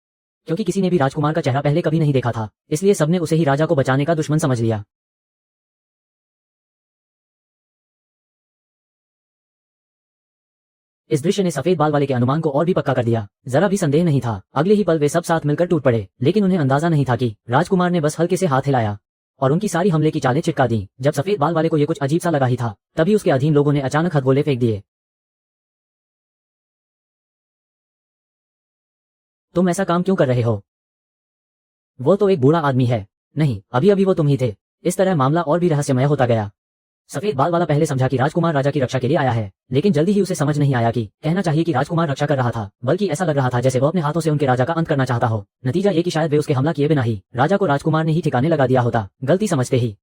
क्योंकि किसी ने भी राजकुमार का चेहरा पहले कभी नहीं देखा था, इसलिए सबने उसे ही राजा को बचाने का दुश्मन समझ लिया। इस दृश्य ने सफेद बाल वाले के अनुमान को और भी पक्का कर दिया। जरा भी संदेह नहीं था। अगले ही पल वे सब साथ मिलकर टूट पड़े। लेकिन उन्हें अंदाजा नहीं था कि राजकुमार ने बस हल्के से हाथ हिलाया और उनकी सारी हमले की चालें चिपका दी। जब सफेद बाल वाले को ये कुछ अजीब सा लगा ही था, तभी उसके अधीन लोगों ने अचानक हथगोले फेंक दिए। तुम ऐसा काम क्यों कर रहे हो? वो तो एक बूढ़ा आदमी है। नहीं, अभी अभी वो तुम ही थे। इस तरह मामला और भी रहस्यमय होता गया। सफेद बाल वाला पहले समझा कि राजकुमार राजा की रक्षा के लिए आया है, लेकिन जल्दी ही उसे समझ नहीं आया कि कहना चाहिए कि राजकुमार रक्षा कर रहा था, बल्कि ऐसा लग रहा था जैसे वो अपने हाथों से उनके राजा का अंत करना चाहता हो। नतीजा ये कि शायद वे उसके हमला किए बिना ही राजा को राजकुमार ने ही ठिकाने लगा दिया होता। गलती समझते ही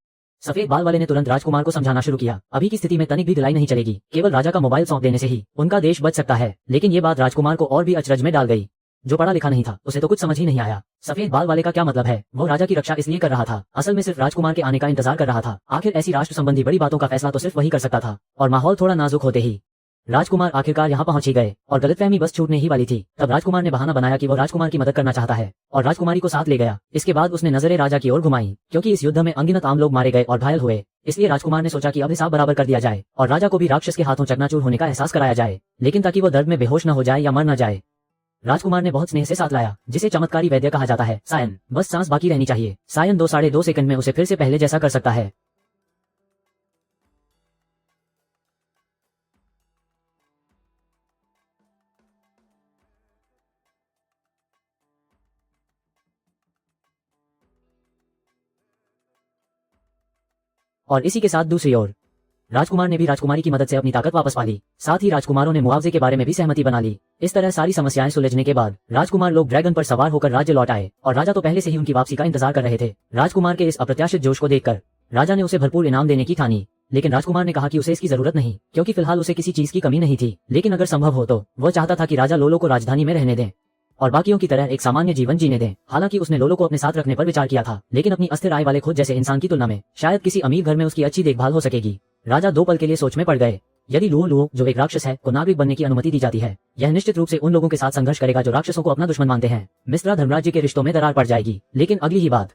सफेद बाल वाले ने तुरंत राजकुमार को समझाना शुरू किया, अभी की स्थिति में तनिक भी ढिलाई नहीं चलेगी, केवल राजा का मोबाइल सौंप देने से ही उनका देश बच सकता है। लेकिन ये बात राजकुमार को और भी अचरज में डाल गई। जो पढ़ा लिखा नहीं था उसे तो कुछ समझ ही नहीं आया। सफेद बाल वाले का क्या मतलब है? वो राजा की रक्षा इसलिए कर रहा था, असल में सिर्फ राजकुमार के आने का इंतजार कर रहा था। आखिर ऐसी राष्ट्र संबंधी बड़ी बातों का फैसला तो सिर्फ वही कर सकता था। और माहौल थोड़ा नाजुक होते ही राजकुमार आखिरकार यहाँ पहुंच ही गए और गलतफहमी बस छूटने ही वाली थी। तब राजकुमार ने बहाना बनाया कि वो राजकुमार की मदद करना चाहता है और राजकुमारी को साथ ले गया। इसके बाद उसने नजरें राजा की ओर घुमाई, क्योंकि इस युद्ध में अनगिनत आम लोग मारे गए और घायल हुए। इसलिए राजकुमार ने सोचा कि अब हिसाब बराबर कर दिया जाए और राजा को भी राक्षस के हाथों चकनाचूर होने का एहसास कराया जाए, लेकिन ताकि वो दर्द में बेहोश न हो जाए या मर न जाए। राजकुमार ने बहुत स्नेह से साथ लाया, जिसे चमत्कारी वैद्य कहा जाता है, सायन। बस सांस बाकी रहनी चाहिए। सायन 2-2.5 सेकंड में उसे फिर से पहले जैसा कर सकता है। और इसी के साथ दूसरी ओर राजकुमार ने भी राजकुमारी की मदद से अपनी ताकत वापस पा ली। साथ ही राजकुमारों ने मुआवजे के बारे में भी सहमति बना ली। इस तरह सारी समस्याएं सुलझने के बाद राजकुमार लोग ड्रैगन पर सवार होकर राज्य लौट आए और राजा तो पहले से ही उनकी वापसी का इंतजार कर रहे थे। राजकुमार के इस अप्रत्याशित जोश को देखकर राजा ने उसे भरपूर इनाम देने की ठानी, लेकिन राजकुमार ने कहा कि उसे इसकी जरूरत नहीं, क्योंकि फिलहाल उसे किसी चीज की कमी नहीं थी। लेकिन अगर संभव हो तो वो चाहता था कि राजा लोलो को राजधानी में रहने दें और बाकियों की तरह एक सामान्य जीवन जीने दें। हालांकि उसने लोलो को अपने साथ रखने पर विचार किया था, लेकिन अपनी अस्थिर आय वाले खुद जैसे इंसान की तुलना में शायद किसी अमीर घर में उसकी अच्छी देखभाल हो सकेगी। राजा 2 पल के लिए सोच में पड़ गए। यदि लुओ जो एक राक्षस है को नागरिक बनने की अनुमति दी जाती है, यह निश्चित रूप से उन लोगों के साथ संघर्ष करेगा जो राक्षसों को अपना दुश्मन मानते हैं। मिस्रा धर्मराज्य के रिश्तों में दरार पड़ जाएगी। लेकिन अगली ही बात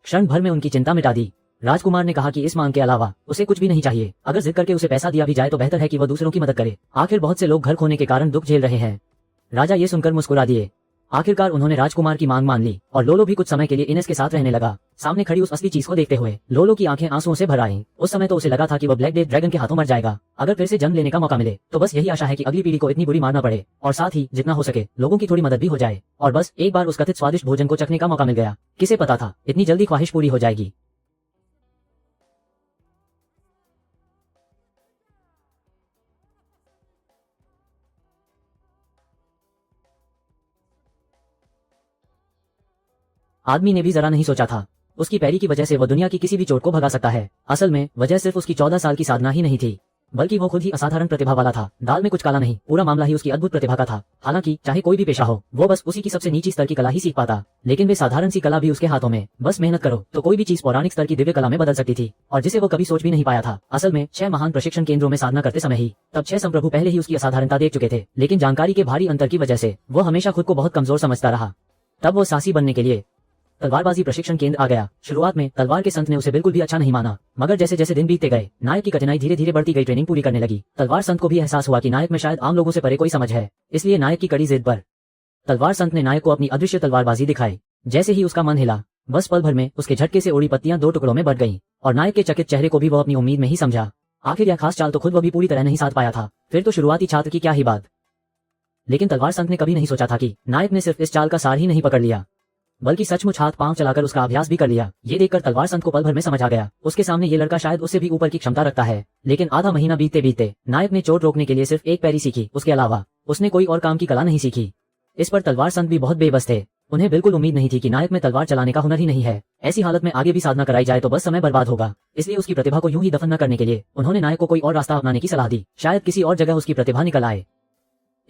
क्षण भर में उनकी चिंता मिटा दी। राजकुमार ने कहा कि इस मांग के अलावा उसे कुछ भी नहीं चाहिए। अगर जिद करके उसे पैसा दिया भी जाए तो बेहतर है कि वह दूसरों की मदद करे। आखिर बहुत से लोग घर खोने के कारण दुख झेल रहे हैं। राजा ये सुनकर मुस्कुरा दिए। आखिरकार उन्होंने राजकुमार की मांग मान ली और लोलो भी कुछ समय के लिए इनेस के साथ रहने लगा। सामने खड़ी उस असली चीज को देखते हुए लोलो की आंखें आंसुओं से भर आईं। उस समय तो उसे लगा था कि वह ब्लैक डेथ ड्रैगन के हाथों मर जाएगा। अगर फिर से जन्म लेने का मौका मिले तो बस यही आशा है कि अगली पीढ़ी को इतनी बुरी मार न पड़े और साथ ही जितना हो सके लोगों की थोड़ी मदद भी हो जाए और बस एक बार उस कथित स्वादिष्ट भोजन को चखने का मौका मिल गया। किसे पता था इतनी जल्दी ख्वाहिश पूरी हो जाएगी। आदमी ने भी जरा नहीं सोचा था उसकी पैरी की वजह से वो दुनिया की किसी भी चोट को भगा सकता है। असल में वजह सिर्फ उसकी 14 साल की साधना ही नहीं थी, बल्कि वो खुद ही असाधारण प्रतिभा वाला था। दाल में कुछ काला नहीं, पूरा मामला ही उसकी अद्भुत प्रतिभा का था। हालांकि चाहे कोई भी पेशा हो, वो बस उसी की सबसे नीची स्तर की कला ही सीख पाता, लेकिन वे साधारण सी कला भी उसके हाथों में। बस मेहनत करो तो कोई भी चीज पौराणिक स्तर की दिव्य कला में बदल सकती थी, और जिसे वो कभी सोच भी नहीं पाया था। असल में 6 महान प्रशिक्षण केंद्रों में साधना करते समय ही तब 6 संप्रभु पहले ही उसकी असाधारणता देख चुके थे, लेकिन जानकारी के भारी अंतर की वजह से वो हमेशा खुद को बहुत कमजोर समझता रहा। तब वो साहसी बनने के लिए तलवारबाजी प्रशिक्षण केंद्र आ गया। शुरुआत में तलवार के संत ने उसे बिल्कुल भी अच्छा नहीं माना, मगर जैसे जैसे दिन बीतते गए नायक की कठिनाई धीरे धीरे बढ़ती गई। ट्रेनिंग पूरी करने लगी। तलवार संत को भी एहसास हुआ कि नायक में शायद आम लोगों से परे कोई समझ है, इसलिए नायक की कड़ी जिद पर तलवार संत ने नायक को अपनी अदृश्य तलवारबाजी दिखाई। जैसे ही उसका मन हिला, बस पल भर में उसके झटके से उड़ी पत्तियां 2 टुकड़ों में बट गईं और नायक के चकित चेहरे को भी वो अपनी उम्मीद में ही समझा। आखिर यह खास चाल तो खुद वो भी पूरी तरह नहीं साध पाया था, फिर तो शुरुआती छात्र की क्या ही बात। लेकिन तलवार संत ने कभी नहीं सोचा था कि नायक ने सिर्फ इस चाल का सार ही नहीं पकड़ लिया, बल्कि सचमुच हाथ पांव चलाकर उसका अभ्यास भी कर लिया। ये देखकर तलवार संत को पल भर में समझ आ गया, उसके सामने ये लड़का शायद उससे भी ऊपर की क्षमता रखता है। लेकिन आधा महीना बीतते बीतते नायक ने चोट रोकने के लिए सिर्फ एक पैरी सीखी, उसके अलावा उसने कोई और काम की कला नहीं सीखी। इस पर तलवार संत भी बहुत बेबस थे। उन्हें बिल्कुल उम्मीद नहीं थी कि नायक में तलवार चलाने का हुनर ही नहीं है। ऐसी हालत में आगे भी साधना कराई जाए तो बस समय बर्बाद होगा, इसलिए उसकी प्रतिभा को यूं ही दफन न करने के लिए उन्होंने नायक को कोई और रास्ता अपनाने की सलाह दी। शायद किसी और जगह उसकी प्रतिभा निकल आए।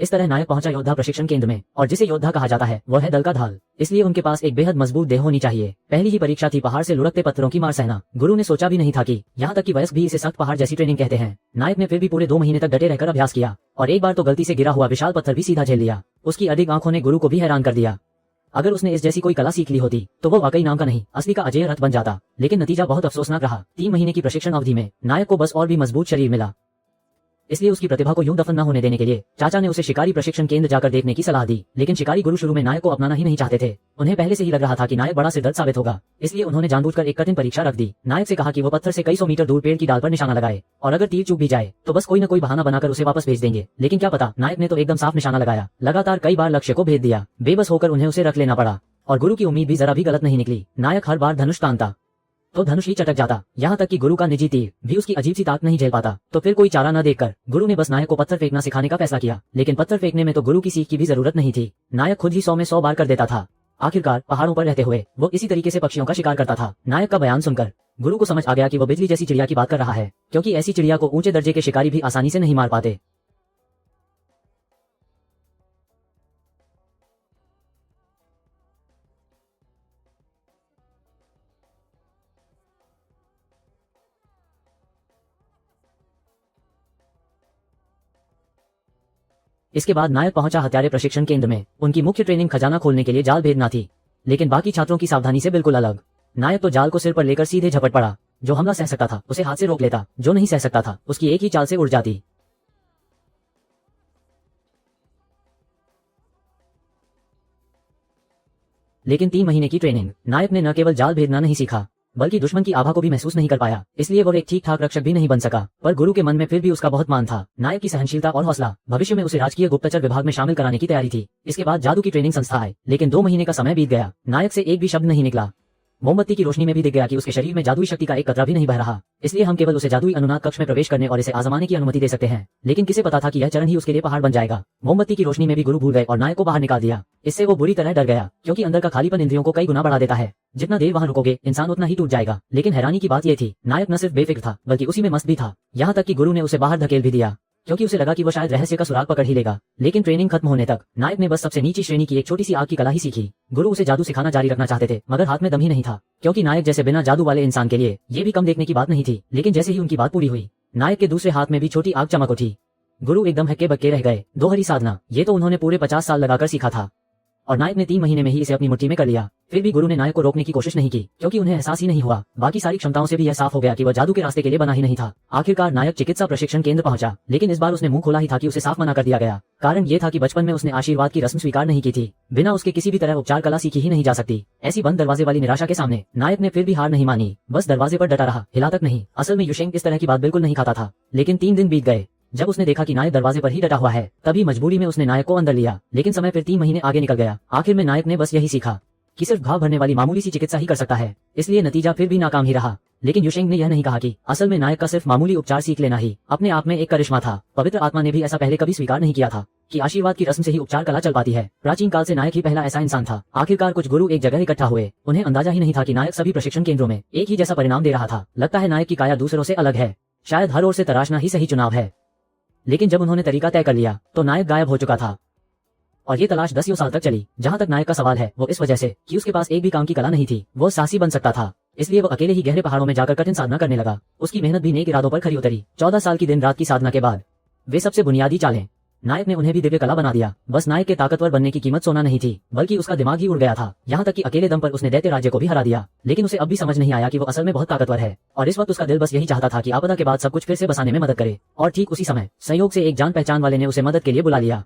इस तरह नायक पहुंचा योद्धा प्रशिक्षण केंद्र में, और जिसे योद्धा कहा जाता है वह है दल का ढाल। इसलिए उनके पास एक बेहद मजबूत देह होनी चाहिए। पहली ही परीक्षा थी पहाड़ से लुढ़कते पत्थरों की मार सहना। गुरु ने सोचा भी नहीं था कि यहाँ तक कि वयस्क भी इसे सख्त पहाड़ जैसी ट्रेनिंग कहते हैं। नायक ने फिर भी पूरे 2 महीने तक डटे रहकर अभ्यास किया और एक बार तो गलती से गिरा हुआ विशाल पत्थर भी सीधा झेल लिया। उसकी अडिग आंखों ने गुरु को भी हैरान कर दिया। अगर उसने इस जैसी कोई कला सीख ली होती तो वो वाकई नाम का नहीं असली का अजय रथ बन जाता। लेकिन नतीजा बहुत अफसोसनाक रहा। 3 महीने की प्रशिक्षण अवधि में नायक को बस और भी मजबूत शरीर मिला। इसलिए उसकी प्रतिभा को यूं दफन न होने देने के लिए चाचा ने उसे शिकारी प्रशिक्षण केंद्र जाकर देखने की सलाह दी। लेकिन शिकारी गुरु शुरू में नायक को अपनाना ही नहीं चाहते थे। उन्हें पहले से ही लग रहा था कि नायक बड़ा सिरदर्द साबित होगा, इसलिए उन्होंने जानबूझकर एक कठिन परीक्षा रख दी। नायक से कहा कि वो पत्थर से कई 100 मीटर दूर पेड़ की डाल पर निशाना लगाए, और अगर तीर चूक भी जाए तो बस कोई न कोई बहाना बनाकर उसे वापस भेज देंगे। लेकिन क्या पता, नायक ने तो एकदम साफ निशाना लगाया। लगातार कई बार लक्ष्य को भेद दिया। बेबस होकर उन्हें उसे रख लेना पड़ा, और गुरु की उम्मीद भी जरा भी गलत नहीं निकली। नायक हर बार धनुष तानता तो धनुष ही चटक जाता। यहाँ तक कि गुरु का निजी तीर भी उसकी अजीब सी ताक नहीं झेल पाता। तो फिर कोई चारा न देखकर गुरु ने बस नायक को पत्थर फेंकना सिखाने का फैसला किया। लेकिन पत्थर फेंकने में तो गुरु की सीख की भी जरूरत नहीं थी। नायक खुद ही 100 में 100 बार कर देता था। आखिरकार पहाड़ों पर रहते हुए वो इसी तरीके से पक्षियों का शिकार करता था। नायक का बयान सुनकर गुरु को समझ आ गया कि वो बिजली जैसी चिड़िया की बात कर रहा है, क्योंकि ऐसी चिड़िया को ऊंचे दर्जे के शिकारी भी आसानी से नहीं मार पाते। इसके बाद नायक पहुंचा हत्यारे प्रशिक्षण केंद्र में। उनकी मुख्य ट्रेनिंग खजाना खोलने के लिए जाल भेदना थी, लेकिन बाकी छात्रों की सावधानी से बिल्कुल अलग। नायक तो जाल को सिर पर लेकर सीधे झपट पड़ा। जो हमला सह सकता था उसे हाथ से रोक लेता, जो नहीं सह सकता था उसकी एक ही चाल से उड़ जाती। लेकिन 3 महीने की ट्रेनिंग नायक ने न केवल जाल भेदना नहीं सीखा, बल्कि दुश्मन की आभा को भी महसूस नहीं कर पाया। इसलिए वो एक ठीक ठाक रक्षक भी नहीं बन सका। पर गुरु के मन में फिर भी उसका बहुत मान था। नायक की सहनशीलता और हौसला भविष्य में उसे राजकीय गुप्तचर विभाग में शामिल कराने की तैयारी थी। इसके बाद जादू की ट्रेनिंग संस्था आई, लेकिन 2 महीने का समय बीत गया। नायक से एक भी शब्द नहीं निकला। मोमबत्ती की रोशनी में भी दिख गया कि उसके शरीर में जादुई शक्ति का एक कतरा भी नहीं बह रहा। इसलिए हम केवल उसे जादुई अनुनाद कक्ष में प्रवेश करने और इसे आजमाने की अनुमति दे सकते हैं। लेकिन किसे पता था कि यह चरण ही उसके लिए पहाड़ बन जाएगा। मोमबत्ती की रोशनी में भी गुरु भूल गए और नायक को बाहर निकाल दिया। इससे वो बुरी तरह डर गया, क्योंकि अंदर का खालीपन इंद्रियों को कई गुना बढ़ा देता है। जितना देर वहां रुकोगे इंसान उतना ही टूट जाएगा। लेकिन हैरानी की बात यह थी, नायक न सिर्फ बेफिक्र था बल्कि उसी में मस्त भी था। यहाँ तक कि गुरु ने उसे बाहर धकेल भी दिया, क्योंकि उसे लगा कि वो शायद रहस्य का सुराग पकड़ ही लेगा। लेकिन ट्रेनिंग खत्म होने तक नायक ने बस सबसे नीची श्रेणी की एक छोटी सी आग की कला ही सीखी। गुरु उसे जादू सिखाना जारी रखना चाहते थे, मगर हाथ में दम ही नहीं था, क्योंकि नायक जैसे बिना जादू वाले इंसान के लिए ये भी कम देखने की बात नहीं थी। लेकिन जैसे ही उनकी बात पूरी हुई, नायक के दूसरे हाथ में भी छोटी आग चमक उठी। गुरु एकदम हक्के बक्के रह गए। दोहरी साधना, ये तो उन्होंने पूरे 50 साल लगाकर सीखा था, और नायक ने 3 महीने में ही इसे अपनी मुट्ठी में कर लिया। फिर भी गुरु ने नायक को रोकने की कोशिश नहीं की, क्योंकि उन्हें एहसास ही नहीं हुआ। बाकी सारी क्षमताओं से भी यह साफ हो गया कि वह जादू के रास्ते के लिए बना ही नहीं था। आखिरकार नायक चिकित्सा प्रशिक्षण केंद्र पहुंचा, लेकिन इस बार उसने मुंह खोला ही था कि उसे साफ मना कर दिया गया। कारण ये था कि बचपन में उसने आशीर्वाद की रस्म स्वीकार नहीं की थी। बिना उसके किसी भी तरह उपचार कला सीखी ही नहीं जा सकती। ऐसी बंद दरवाजे वाली निराशा के सामने नायक ने फिर भी हार नहीं मानी, बस दरवाजे पर डटा रहा, हिला तक नहीं। असल में युशेंग इस तरह की बात बिल्कुल नहीं खाता था। लेकिन 3 दिन बीत गए। जब उसने देखा कि नायक दरवाजे पर ही डटा हुआ है, तभी मजबूरी में उसने नायक को अंदर लिया। लेकिन समय फिर 3 महीने आगे निकल गया। आखिर में नायक ने बस यही सीखा कि सिर्फ घाव भरने वाली मामूली सी चिकित्सा ही कर सकता है। इसलिए नतीजा फिर भी नाकाम ही रहा। लेकिन युशेंग ने यह नहीं कहा कि असल में नायक का सिर्फ मामूली उपचार सीख लेना ही अपने आप में एक करिश्मा था। पवित्र आत्मा ने भी ऐसा पहले कभी स्वीकार नहीं किया था कि आशीर्वाद की रस्म से ही उपचार कला चल पाती है। प्राचीन काल से नायक ही पहला ऐसा इंसान था। आखिरकार कुछ गुरु एक जगह इकट्ठा हुए। उन्हें अंदाजा ही नहीं था कि नायक सभी प्रशिक्षण केंद्रों में एक ही जैसा परिणाम दे रहा था। लगता है नायक की काया दूसरों से अलग है। शायद हर ओर से तराशना ही सही चुनाव है। लेकिन जब उन्होंने तरीका तय कर लिया तो नायक गायब हो चुका था, और ये तलाश 10 साल तक चली। जहां तक नायक का सवाल है, वो इस वजह से कि उसके पास एक भी काम की कला नहीं थी। वो साहसी बन सकता था, इसलिए वो अकेले ही गहरे पहाड़ों में जाकर कठिन साधना करने लगा। उसकी मेहनत भी नेक इरादों पर खरी उतरी। 14 साल की दिन रात की साधना के बाद वे सबसे बुनियादी चालें नायक ने उन्हें भी दिव्य कला बना दिया। बस नायक के ताकतवर बनने की कीमत सोना नहीं थी, बल्कि उसका दिमाग ही उड़ गया था। यहाँ तक कि अकेले दम पर उसने दैत्य राज्य को भी हरा दिया। लेकिन उसे अब भी समझ नहीं आया कि वो असल में बहुत ताकतवर है, और इस वक्त उसका दिल बस यही चाहता था कि आपदा के बाद सब कुछ फिर से बसाने में मदद करे। और ठीक उसी समय संयोग से एक जान पहचान वाले ने उसे मदद के लिए बुला लिया।